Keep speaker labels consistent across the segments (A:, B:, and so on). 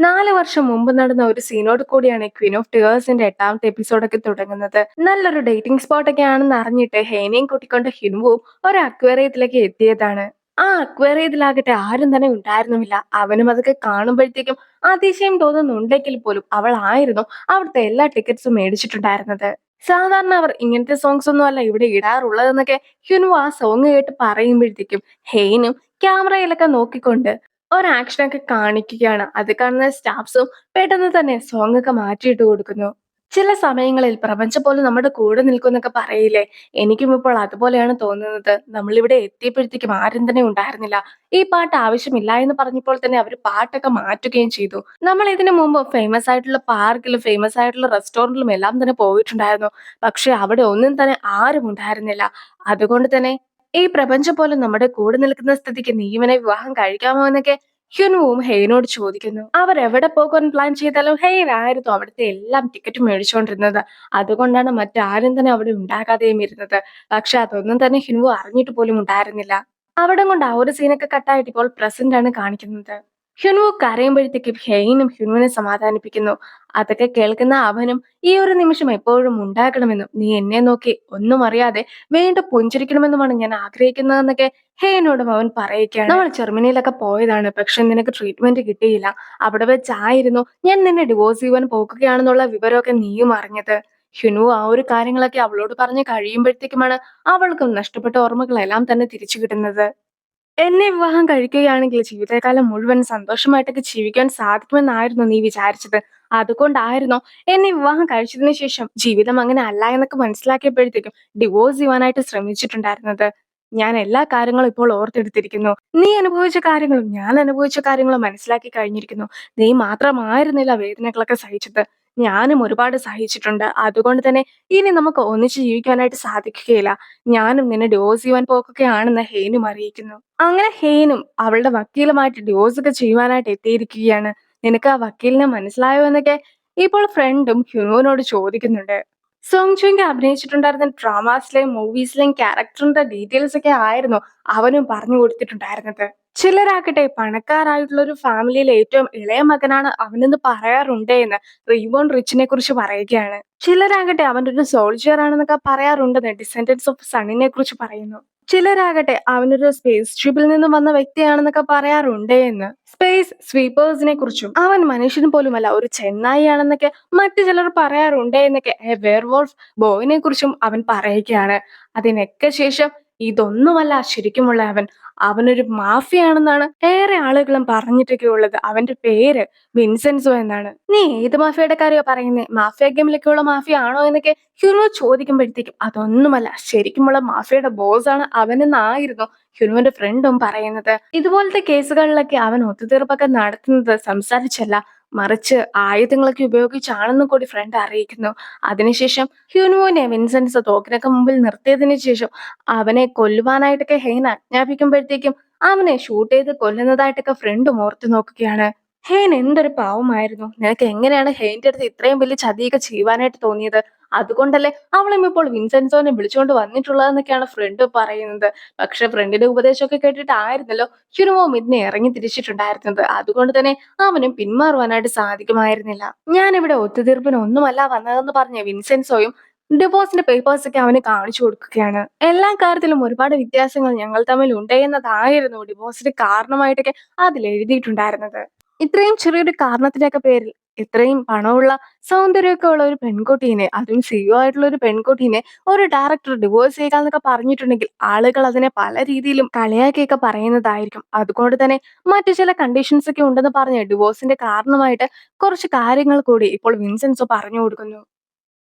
A: 4 വർഷം മുമ്പ് നടന്ന ഒരു സീനോട് കൂടിയാണ് ക്വീൻ ഓഫ് ടിയേഴ്സിന്റെ 8ാമത്തെ എപ്പിസോഡൊക്കെ തുടങ്ങുന്നത്. നല്ലൊരു ഡേറ്റിംഗ് സ്പോട്ടൊക്കെ ആണെന്ന് അറിഞ്ഞിട്ട് ഹേനയും കൂട്ടിക്കൊണ്ട് ഹിൻവുവും ഒരു അക്വേറിയത്തിലേക്ക് എത്തിയതാണ്. ആ അക്വേറിയത്തിലാകട്ടെ ആരും തന്നെ ഉണ്ടായിരുന്നുമില്ല. അവനും അതൊക്കെ കാണുമ്പോഴത്തേക്കും അതിശയം തോന്നുന്നുണ്ടെങ്കിൽ പോലും അവൾ ആയിരുന്നു അവിടുത്തെ എല്ലാ ടിക്കറ്റ്സും മേടിച്ചിട്ടുണ്ടായിരുന്നത്. സാധാരണ അവർ ഇങ്ങനത്തെ സോങ്സ് ഒന്നും അല്ല ഇവിടെ ഇടാറുള്ളതെന്നൊക്കെ ഹ്യുൻവു ആ സോങ് കേട്ട് പറയുമ്പോഴത്തേക്കും ഹെയ്നും ക്യാമറയിലൊക്കെ നോക്കിക്കൊണ്ട് ഒരാക്ഷനൊക്കെ കാണിക്കുകയാണ്. അത് കാണുന്ന സ്റ്റാഫ്സും പെട്ടെന്ന് തന്നെ സോങ് ഒക്കെ മാറ്റിയിട്ട് കൊടുക്കുന്നു. ചില സമയങ്ങളിൽ പ്രപഞ്ചം പോലും നമ്മുടെ കൂടെ നിൽക്കുന്നൊക്കെ പറയില്ലേ? എനിക്കും ഇപ്പോൾ അതുപോലെയാണ് തോന്നുന്നത്. നമ്മളിവിടെ എത്തിയപ്പോഴത്തേക്കും ആരും തന്നെ ഉണ്ടായിരുന്നില്ല. ഈ പാട്ട് ആവശ്യമില്ല എന്ന് പറഞ്ഞപ്പോൾ തന്നെ അവര് പാട്ടൊക്കെ മാറ്റുകയും ചെയ്തു. നമ്മൾ ഇതിനു മുമ്പ് ഫേമസ് ആയിട്ടുള്ള പാർക്കിലും ഫേമസ് ആയിട്ടുള്ള റെസ്റ്റോറന്റിലും എല്ലാം തന്നെ പോയിട്ടുണ്ടായിരുന്നു. പക്ഷെ അവിടെ ഒന്നും തന്നെ ആരും ഉണ്ടായിരുന്നില്ല. അതുകൊണ്ട് തന്നെ ഈ പ്രപഞ്ചം പോലും നമ്മുടെ കൂടെ നിൽക്കുന്ന സ്ഥിതിക്ക് നീ ഇവനെ വിവാഹം കഴിക്കാമോ എന്നൊക്കെ ഹ്യുൻവുവും ഹെയ്നോട് ചോദിക്കുന്നു. അവരെവിടെ പോകാൻ പ്ലാൻ ചെയ്താലും ഹെയ്ൻ ആയിരുന്നു അവിടുത്തെ എല്ലാം ടിക്കറ്റ് മേടിച്ചുകൊണ്ടിരുന്നത്. അതുകൊണ്ടാണ് മറ്റാരും തന്നെ അവിടെ ഉണ്ടാകാതെയും ഇരുന്നത്. പക്ഷെ അതൊന്നും തന്നെ ഹ്യുൻവു അറിഞ്ഞിട്ട് പോലും ഉണ്ടായിരുന്നില്ല. അവിടം കൊണ്ട് ആ ഒരു സീനൊക്കെ കട്ടായിട്ട് ഇപ്പോൾ പ്രസന്റ് ആണ് കാണിക്കുന്നത്. ഹ്യുൻവു കരയുമ്പോഴത്തേക്കും ഹെയ്നും ഹ്യുൻവുവിനെ സമാധാനിപ്പിക്കുന്നു. അതൊക്കെ കേൾക്കുന്ന അവനും ഈ ഒരു നിമിഷം എപ്പോഴും ഉണ്ടാകണമെന്നും നീ എന്നെ നോക്കി ഒന്നും അറിയാതെ വീണ്ടും പുഞ്ചിരിക്കണമെന്നുമാണ് ഞാൻ ആഗ്രഹിക്കുന്നതെന്നൊക്കെ ഹേനോടും അവൻ പറയുകയാണ്. നമ്മൾ ജർമ്മനിയിലൊക്കെ പോയതാണ്, പക്ഷെ നിനക്ക് ട്രീറ്റ്മെന്റ് കിട്ടിയില്ല. അവിടെ വെച്ചായിരുന്നു ഞാൻ നിന്നെ ഡിവോഴ്സ് ചെയ്യുവാൻ പോകുകയാണെന്നുള്ള വിവരമൊക്കെ നീയും അറിഞ്ഞത്. ഹ്യുൻവു ആ ഒരു കാര്യങ്ങളൊക്കെ അവളോട് പറഞ്ഞ് കഴിയുമ്പോഴത്തേക്കുമാണ് അവൾക്കും നഷ്ടപ്പെട്ട ഓർമ്മകളെല്ലാം തന്നെ തിരിച്ചു കിട്ടുന്നത്. എന്നെ വിവാഹം കഴിക്കുകയാണെങ്കിൽ ജീവിതകാലം മുഴുവൻ സന്തോഷമായിട്ടൊക്കെ ജീവിക്കാൻ സാധിക്കുമെന്നായിരുന്നു നീ വിചാരിച്ചത്. അതുകൊണ്ടായിരുന്നോ എന്നെ വിവാഹം കഴിച്ചതിന് ശേഷം ജീവിതം അങ്ങനെ അല്ല എന്നൊക്കെ മനസ്സിലാക്കിയപ്പോഴത്തേക്കും ഡിവോഴ്സ് ചെയ്യുവാനായിട്ട് ശ്രമിച്ചിട്ടുണ്ടായിരുന്നത്? ഞാൻ എല്ലാ കാര്യങ്ങളും ഇപ്പോൾ ഓർത്തെടുത്തിരിക്കുന്നു. നീ അനുഭവിച്ച കാര്യങ്ങളും ഞാൻ അനുഭവിച്ച കാര്യങ്ങളും മനസ്സിലാക്കി കഴിഞ്ഞിരിക്കുന്നു. നീ മാത്രമായിരുന്നില്ല വേദനകളൊക്കെ സഹിച്ചത്. ഞാനും ഒരുപാട് സഹിച്ചിട്ടുണ്ട്. അതുകൊണ്ട് തന്നെ ഇനി നമുക്ക് ഒന്നിച്ച് ജീവിക്കാനായിട്ട് സാധിക്കുകയില്ല. ഞാനും നിന്നെ ഡിവോഴ്സ് ചെയ്യുവാൻ പോകുകയാണെന്ന് ഹെയ്നും അറിയിക്കുന്നു. അങ്ങനെ ഹെയ്നും അവളുടെ വക്കീലുമായിട്ട് ഡിവോഴ്സ് ഒക്കെ ചെയ്യുവാനായിട്ട് എത്തിയിരിക്കുകയാണ്. നിനക്ക് ആ വക്കീലിനെ മനസ്സിലായോ എന്നൊക്കെ ഇപ്പോൾ ഫ്രണ്ടും ഹ്യൂനോട് ചോദിക്കുന്നുണ്ട്. സോങ് ചുങ്ക അഭിനയിച്ചിട്ടുണ്ടായിരുന്ന ഡ്രാമാസിലെയും മൂവീസിലെയും ക്യാരക്ടറിന്റെ ഡീറ്റെയിൽസ് ഒക്കെ ആയിരുന്നു അവനും പറഞ്ഞു കൊടുത്തിട്ടുണ്ടായിരുന്നത്. ചിലരാകട്ടെ പണക്കാരായിട്ടുള്ള ഒരു ഫാമിലിയിലെ ഏറ്റവും ഇളയ മകനാണ് അവനെന്ന് പറയാറുണ്ട് എന്ന് റീബോൺ റിച്ചിനെ കുറിച്ച് പറയുകയാണ്. ചിലരാകട്ടെ അവൻ്റെ ഒരു സോൾജിയർ ആണെന്നൊക്കെ പറയാറുണ്ടെന്ന് ഡിസെൻഡൻസ് ഓഫ് സണ്ണിനെ കുറിച്ച് പറയുന്നു. ചിലരാകട്ടെ അവനൊരു സ്പേസ് ഷിപ്പിൽ നിന്ന് വന്ന വ്യക്തിയാണെന്നൊക്കെ പറയാറുണ്ട് എന്ന് സ്പേസ് സ്വീപ്പേഴ്സിനെ കുറിച്ചും അവൻ മനുഷ്യൻ പോലുമല്ല ഒരു ചെന്നായി ആണെന്നൊക്കെ മറ്റു ചിലർ പറയാറുണ്ട് എന്നൊക്കെ വെയർവോൾഫ് ബോയിനെ കുറിച്ചും അവൻ പറയുകയാണ്. അതിനൊക്കെ ശേഷം ഇതൊന്നുമല്ല ശരിക്കുമുള്ള അവനൊരു മാഫിയാണെന്നാണ് ഏറെ ആളുകളും പറഞ്ഞിട്ടൊക്കെ ഉള്ളത്. അവന്റെ പേര് വിൻസെൻസോ എന്നാണ്. നീ ഏത് മാഫിയയുടെ കാര്യമാണ് പറയുന്നത്? മാഫിയ ഗെയിമിലൊക്കെയുള്ള മാഫിയ ആണോ എന്നൊക്കെ ഹ്യൂനോ ചോദിക്കുമ്പോഴത്തേക്കും അതൊന്നുമല്ല, ശരിക്കുമുള്ള മാഫിയയുടെ ബോസ് ആണ് അവനെന്നായിരുന്നു ഹ്യൂനുവിന്റെ ഫ്രണ്ടും പറയുന്നത്. ഇതുപോലത്തെ കേസുകളിലൊക്കെ അവൻ ഒത്തുതീർപ്പൊക്കെ നടത്തുന്നത് സംസാരിച്ചല്ല, മറിച്ച് ആയുധങ്ങളൊക്കെ ഉപയോഗിച്ചാണെന്നും കൂടി ഫ്രണ്ട് അറിയിക്കുന്നു. അതിനുശേഷം ഹ്യൂനുവിനെ വിൻസെൻസ് തോക്കിനൊക്കെ മുമ്പിൽ നിർത്തിയതിനു ശേഷം അവനെ കൊല്ലുവാനായിട്ടൊക്കെ ഹെയ്ൻ ആജ്ഞാപിക്കുമ്പോഴത്തേക്കും അവനെ ഷൂട്ട് ചെയ്ത് കൊല്ലുന്നതായിട്ടൊക്കെ ഫ്രണ്ടും ഓർത്തു നോക്കുകയാണ്. ഹെയ്ൻ എന്തൊരു പാവമായിരുന്നു. നിനക്ക് എങ്ങനെയാണ് ഹെയ്ന്റെ അടുത്ത് ഇത്രയും വലിയ ചതിയൊക്കെ ചെയ്യുവാനായിട്ട് തോന്നിയത്? അതുകൊണ്ടല്ലേ അവളും ഇപ്പോൾ വിൻസെൻസോനെ വിളിച്ചുകൊണ്ട് വന്നിട്ടുള്ളതെന്നൊക്കെയാണ് ഫ്രണ്ട് പറയുന്നത്. പക്ഷെ ഫ്രണ്ടിന്റെ ഉപദേശമൊക്കെ കേട്ടിട്ടായിരുന്നല്ലോ ഹ്യൂനുവും ഇതിനെ ഇറങ്ങി തിരിച്ചിട്ടുണ്ടായിരുന്നത്. അതുകൊണ്ട് തന്നെ അവനും പിന്മാറുവാനായിട്ട് സാധിക്കുമായിരുന്നില്ല. ഞാനിവിടെ ഒത്തുതീർപ്പിന് ഒന്നുമല്ല വന്നതെന്ന് പറഞ്ഞ വിൻസെൻസോയും ഡിവോഴ്സിന്റെ പേപ്പേഴ്സ് ഒക്കെ അവന് കാണിച്ചു കൊടുക്കുകയാണ്. എല്ലാ കാര്യത്തിലും ഒരുപാട് വ്യത്യാസങ്ങൾ ഞങ്ങൾ തമ്മിൽ ഉണ്ട് എന്നതായിരുന്നു ഡിവോഴ്സിന് കാരണമായിട്ടൊക്കെ അതിൽ എഴുതിയിട്ടുണ്ടായിരുന്നത്. ഇത്രയും ചെറിയൊരു കാരണത്തിന്റെയൊക്കെ പേരിൽ ഇത്രയും പണമുള്ള സൗന്ദര്യമൊക്കെ ഉള്ള ഒരു പെൺകുട്ടീനെ, അതും സിഇഒ ആയിട്ടുള്ള ഒരു പെൺകുട്ടീനെ ഒരു ഡയറക്ടർ ഡിവോഴ്സ് ചെയ്യുക പറഞ്ഞിട്ടുണ്ടെങ്കിൽ ആളുകൾ അതിനെ പല രീതിയിലും കളിയാക്കിയൊക്കെ പറയുന്നതായിരിക്കും. അതുകൊണ്ട് തന്നെ മറ്റു ചില കണ്ടീഷൻസ് ഒക്കെ ഉണ്ടെന്ന് പറഞ്ഞ് ഡിവോഴ്സിന്റെ കാരണമായിട്ട് കുറച്ച് കാര്യങ്ങൾ കൂടി ഇപ്പോൾ വിൻസെൻസോ പറഞ്ഞു കൊടുക്കുന്നു.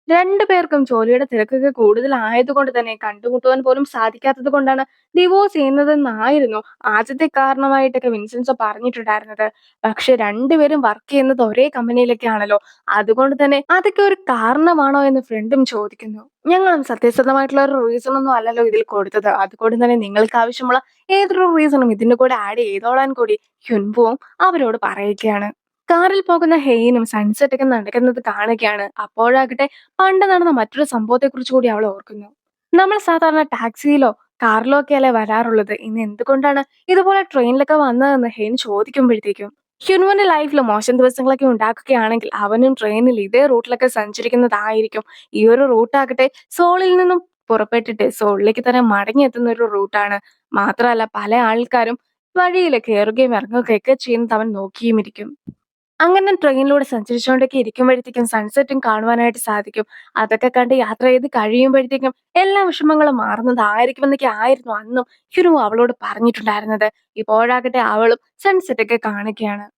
A: രണ്ടുപേർക്കും ജോലിയുടെ തിരക്കൊക്കെ കൂടുതലായതുകൊണ്ട് തന്നെ കണ്ടുമുട്ടുവാൻ പോലും സാധിക്കാത്തത് കൊണ്ടാണ് ഡിവോഴ്സ് ചെയ്യുന്നതെന്നായിരുന്നു ആദ്യത്തെ കാരണമായിട്ടൊക്കെ വിൻസെൻസോ പറഞ്ഞിട്ടുണ്ടായിരുന്നത്. പക്ഷെ രണ്ടുപേരും വർക്ക് ചെയ്യുന്നത് ഒരേ കമ്പനിയിലൊക്കെ ആണല്ലോ, അതുകൊണ്ട് തന്നെ അതൊക്കെ ഒരു കാരണമാണോ എന്ന് ഫ്രണ്ടും ചോദിക്കുന്നു. ഞങ്ങളും സത്യസന്ധമായിട്ടുള്ള ഒരു റീസൺ ഒന്നും അല്ലല്ലോ ഇതിൽ കൊടുത്തത്, അതുകൊണ്ട് തന്നെ നിങ്ങൾക്ക് ആവശ്യമുള്ള ഏതൊരു റീസണും ഇതിന്റെ കൂടെ ആഡ് ചെയ്തോളാൻ കൂടി ഹ്യുൻവുവും അവരോട് പറയുകയാണ്. കാറിൽ പോകുന്ന ഹെയ്നും സൺസെറ്റ് ഒക്കെ നടക്കുന്നത് കാണുകയാണ്. അപ്പോഴാകട്ടെ പണ്ട് നടന്ന മറ്റൊരു സംഭവത്തെ കുറിച്ച് കൂടി അവൾ ഓർക്കുന്നു. നമ്മൾ സാധാരണ ടാക്സിയിലോ കാറിലോ ഒക്കെ അല്ലേ വരാറുള്ളത്, ഇന്ന് എന്തുകൊണ്ടാണ് ഇതുപോലെ ട്രെയിനിലൊക്കെ വന്നതെന്ന് ഹെയ്ൻ ചോദിക്കുമ്പോഴത്തേക്കും ഹ്യുൻവന്റെ ലൈഫിൽ മോശം ദിവസങ്ങളൊക്കെ ഉണ്ടാക്കുകയാണെങ്കിൽ അവനും ട്രെയിനിൽ ഇതേ റൂട്ടിലൊക്കെ സഞ്ചരിക്കുന്നതായിരിക്കും. ഈ ഒരു റൂട്ടാകട്ടെ സോളിൽ നിന്നും പുറപ്പെട്ടിട്ട് സോളിലേക്ക് തന്നെ മടങ്ങിയെത്തുന്ന ഒരു റൂട്ടാണ്. മാത്രമല്ല പല ആൾക്കാരും വഴിയിൽ കയറുകയും ഇറങ്ങുകയൊക്കെ ചെയ്യുന്നത് അവൻ നോക്കിയും ഇരിക്കും. അങ്ങനെ ട്രെയിനിലൂടെ സഞ്ചരിച്ചുകൊണ്ടൊക്കെ ഇരിക്കുമ്പോഴത്തേക്കും സൺസെറ്റും കാണുവാനായിട്ട് സാധിക്കും. അതൊക്കെ കണ്ട് യാത്ര ചെയ്ത് കഴിയുമ്പോഴത്തേക്കും എല്ലാ വിഷമങ്ങളും മാറുന്നതായിരിക്കുമെന്നൊക്കെ ആയിരുന്നു അന്നും ഹ്യുനു അവളോട് പറഞ്ഞിട്ടുണ്ടായിരുന്നത്. ഇപ്പോഴാകട്ടെ അവളും സൺസെറ്റ് ഒക്കെ കാണുകയാണ്.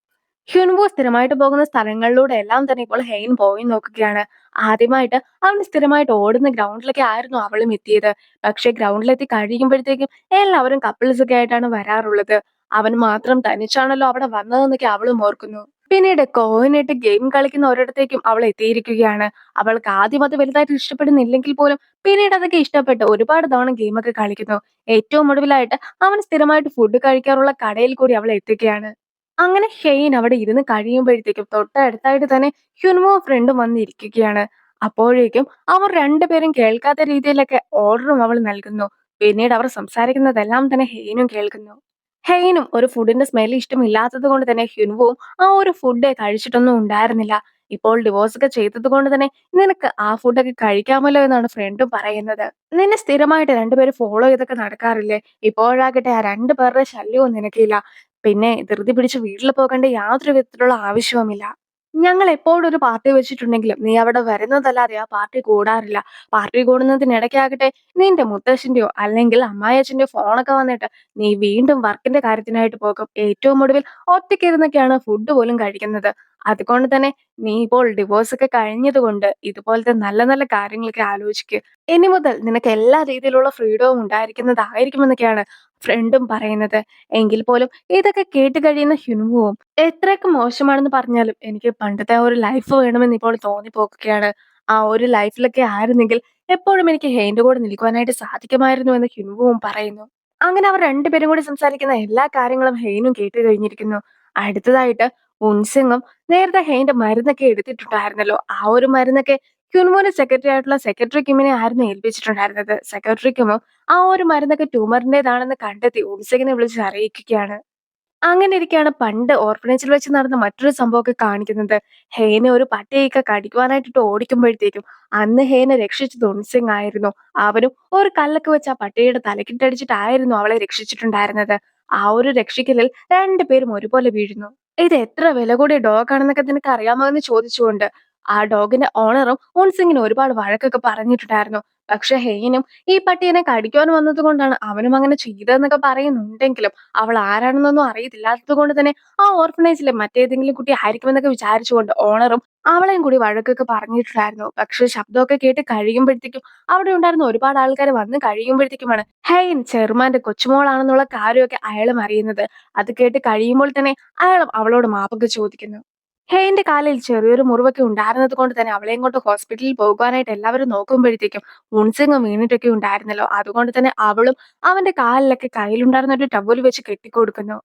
A: ഹ്യുൻവോ സ്ഥിരമായിട്ട് പോകുന്ന സ്ഥലങ്ങളിലൂടെ എല്ലാം തന്നെ ഇപ്പോൾ ഹെയിൻ പോയി നോക്കുകയാണ്. ആദ്യമായിട്ട് അവൻ സ്ഥിരമായിട്ട് ഓടുന്ന ഗ്രൗണ്ടിലൊക്കെ ആയിരുന്നു അവളും എത്തിയത്. പക്ഷെ ഗ്രൗണ്ടിലെത്തി കഴിയുമ്പോഴത്തേക്കും എല്ലാവരും കപ്പിൾസ് ഒക്കെ ആയിട്ടാണ് വരാറുള്ളത്. അവൻ മാത്രം തനിച്ചാണല്ലോ അവിടെ വന്നതെന്നൊക്കെ അവളും ഓർക്കുന്നു. പിന്നീട് കോയിനിട്ട് ഗെയിം കളിക്കുന്ന ഒരിടത്തേക്കും അവൾ എത്തിയിരിക്കുകയാണ്. അവൾക്ക് ആദ്യം അത് വലുതായിട്ട് ഇഷ്ടപ്പെടുന്നില്ലെങ്കിൽ പോലും പിന്നീട് അതൊക്കെ ഇഷ്ടപ്പെട്ട് ഒരുപാട് തവണ ഗെയിമൊക്കെ കളിക്കുന്നു. ഏറ്റവും ഒടുവിലായിട്ട് അവൻ സ്ഥിരമായിട്ട് ഫുഡ് കഴിക്കാറുള്ള കടയിൽ കൂടി അവൾ എത്തുകയാണ്. അങ്ങനെ ഷെയ്ൻ അവിടെ ഇരുന്ന് കഴിയുമ്പോഴത്തേക്കും തൊട്ടടുത്തായിട്ട് തന്നെ ഹ്യുൻമോ ഫ്രണ്ടും വന്നിരിക്കുകയാണ്. അപ്പോഴേക്കും അവർ രണ്ടുപേരും കേൾക്കാത്ത രീതിയിലൊക്കെ ഓർഡറും അവൾ നൽകുന്നു. പിന്നീട് അവർ സംസാരിക്കുന്നതെല്ലാം തന്നെ ഹെയ്നും കേൾക്കുന്നു. ഹെയ്നും ഒരു ഫുഡിന്റെ സ്മെൽ ഇഷ്ടമില്ലാത്തത് കൊണ്ട് തന്നെ ഹ്യുൻവുവും ആ ഒരു ഫുഡ് കഴിച്ചിട്ടൊന്നും ഉണ്ടായിരുന്നില്ല. ഇപ്പോൾ ഡിവോഴ്സ് ഒക്കെ ചെയ്തത് കൊണ്ട് തന്നെ നിനക്ക് ആ ഫുഡൊക്കെ കഴിക്കാമല്ലോ എന്നാണ് ഫ്രണ്ടും പറയുന്നത്. നിന്നെ സ്ഥിരമായിട്ട് രണ്ടുപേരും ഫോളോ ചെയ്തൊക്കെ നടക്കാറില്ലേ? ഇപ്പോഴാകട്ടെ ആ രണ്ടു പേരുടെ ശല്യവും നിനക്കില്ല. പിന്നെ ധൃതി പിടിച്ച് വീട്ടിൽ പോകേണ്ട യാതൊരു വിധത്തിലുള്ള ആവശ്യവുമില്ല. ഞങ്ങൾ എപ്പോഴും ഒരു പാർട്ടി വെച്ചിട്ടുണ്ടെങ്കിലും നീ അവിടെ വരുന്നതല്ലാതെ ആ പാർട്ടി കൂടാറില്ല. പാർട്ടി കൂടുന്നതിനിടയ്ക്കാകട്ടെ നിന്റെ മുത്തശ്ശന്റെയോ അല്ലെങ്കിൽ അമ്മായച്ഛന്റെയോ ഫോണൊക്കെ വന്നിട്ട് നീ വീണ്ടും വർക്കിന്റെ കാര്യത്തിനായിട്ട് പോകും. ഏറ്റവും ഒടുവിൽ ഒറ്റയ്ക്കിരുന്നൊക്കെയാണ് ഫുഡ് പോലും കഴിക്കുന്നത്. അതുകൊണ്ട് തന്നെ നീ ഇപ്പോൾ ഡിവോഴ്സ് ഒക്കെ കഴിഞ്ഞതുകൊണ്ട് ഇതുപോലത്തെ നല്ല നല്ല കാര്യങ്ങളൊക്കെ ആലോചിക്കുക. ഇനി മുതൽ നിനക്ക് എല്ലാ രീതിയിലുള്ള ഫ്രീഡവും ഉണ്ടായിരിക്കുന്നതായിരിക്കുമെന്നൊക്കെയാണ് ഫ്രണ്ടും പറയുന്നത്. എങ്കിൽ പോലും ഇതൊക്കെ കേട്ട് കഴിയുന്ന ഹ്യുൻവുവും എത്രയൊക്കെ മോശമാണെന്ന് പറഞ്ഞാലും എനിക്ക് പണ്ടത്തെ ആ ഒരു ലൈഫ് വേണമെന്ന് ഇപ്പോൾ തോന്നിപ്പോകുകയാണ്. ആ ഒരു ലൈഫിലൊക്കെ ആയിരുന്നെങ്കിൽ എപ്പോഴും എനിക്ക് ഹെയിന്റെ കൂടെ നിൽക്കുവാനായിട്ട് സാധിക്കുമായിരുന്നു എന്ന് ഹ്യുൻവുവും പറയുന്നു. അങ്ങനെ അവർ രണ്ടുപേരും കൂടി സംസാരിക്കുന്ന എല്ലാ കാര്യങ്ങളും ഹെയിനും കേട്ട് കഴിഞ്ഞിരിക്കുന്നു. അടുത്തതായിട്ട് ഉൻസിങ്ങും നേരത്തെ ഹെയിന്റെ മരുന്നൊക്കെ എടുത്തിട്ടുണ്ടായിരുന്നല്ലോ. ആ ഒരു മരുന്നൊക്കെ ഹ്യുൻവുവിന്റെ സെക്രട്ടറി ആയിട്ടുള്ള സെക്രട്ടറി കിമ്മിനെ ആയിരുന്നു ഏൽപ്പിച്ചിട്ടുണ്ടായിരുന്നത്. സെക്രട്ടറി കിമ്മും ആ ഒരു മരുന്നൊക്കെ ട്യൂമറിന്റേതാണെന്ന് കണ്ടെത്തി ഉൻസിങ്ങിനെ വിളിച്ച് അറിയിക്കുകയാണ്. അങ്ങനെ ഇരിക്കെയാണ് പണ്ട് ഓർഫനേജിൽ വെച്ച് നടന്ന മറ്റൊരു സംഭവമൊക്കെ കാണിക്കുന്നത്. ഹേനെ ഒരു പട്ടിയൊക്കെ കടിക്കുവാനായിട്ടിട്ട് ഓടിക്കുമ്പോഴത്തേക്കും അന്ന് ഹേനെ രക്ഷിച്ചത് ഉൻസിങ് ആയിരുന്നു. അവനും ഒരു കല്ലൊക്കെ വെച്ച് ആ പട്ടിയുടെ തലക്കിട്ടടിച്ചിട്ടായിരുന്നു അവളെ രക്ഷിച്ചിട്ടുണ്ടായിരുന്നത്. ആ ഒരു രക്ഷിക്കലിൽ രണ്ടുപേരും ഒരുപോലെ വീഴുന്നു. ഇത് എത്ര വില കൂടിയ ഡോഗാണെന്നൊക്കെ നിനക്ക് അറിയാമോ എന്ന് ചോദിച്ചുകൊണ്ട് ആ ഡോഗിന്റെ ഓണറും ഉൻസിങ്ങിന് ഒരുപാട് വഴക്കൊക്കെ പറഞ്ഞിട്ടുണ്ടായിരുന്നു. പക്ഷെ ഹെയ്നും ഈ പട്ടിയെ കടിക്കുവാൻ വന്നത് കൊണ്ടാണ് അവനും അങ്ങനെ ചെയ്തതെന്നൊക്കെ പറയുന്നുണ്ടെങ്കിലും അവൾ ആരാണെന്നൊന്നും അറിയത്തില്ലാത്തത് കൊണ്ട് തന്നെ ആ ഓർഫനേജിലെ മറ്റേതെങ്കിലും കുട്ടി ആയിരിക്കുമെന്നൊക്കെ വിചാരിച്ചുകൊണ്ട് ഓണറും അവളെയും കൂടി വഴക്കൊക്കെ പറഞ്ഞിട്ടുണ്ടായിരുന്നു. പക്ഷെ ശബ്ദമൊക്കെ കേട്ട് കഴിയുമ്പോഴത്തേക്കും അവിടെ ഉണ്ടായിരുന്ന ഒരുപാട് ആൾക്കാർ വന്ന് കഴിയുമ്പോഴത്തേക്കുമാണ് ഹെയ്ൻ ചെറുമാന്റെ കൊച്ചുമോളാണെന്നുള്ള കാര്യമൊക്കെ അയാളും അറിയുന്നത്. അത് കേട്ട് കഴിയുമ്പോൾ തന്നെ അയാളും അവളോട് മാപ്പൊക്കെ ചോദിക്കുന്നു. ഹെയ്ന്റെ കാലിൽ ചെറിയൊരു മുറിവൊക്കെ ഉണ്ടായിരുന്നത് കൊണ്ട് തന്നെ അവളെയും കൊണ്ട് ഹോസ്പിറ്റലിൽ പോകുവാനായിട്ട് എല്ലാവരും നോക്കുമ്പോഴത്തേക്കും മുൻസിങ്ങും വീണിട്ടൊക്കെ ഉണ്ടായിരുന്നല്ലോ. അതുകൊണ്ട് തന്നെ അവളും അവന്റെ കാലിലൊക്കെ കയ്യിലുണ്ടായിരുന്ന ഒരു ടവൽ വെച്ച് കെട്ടിക്കൊടുക്കുന്നു.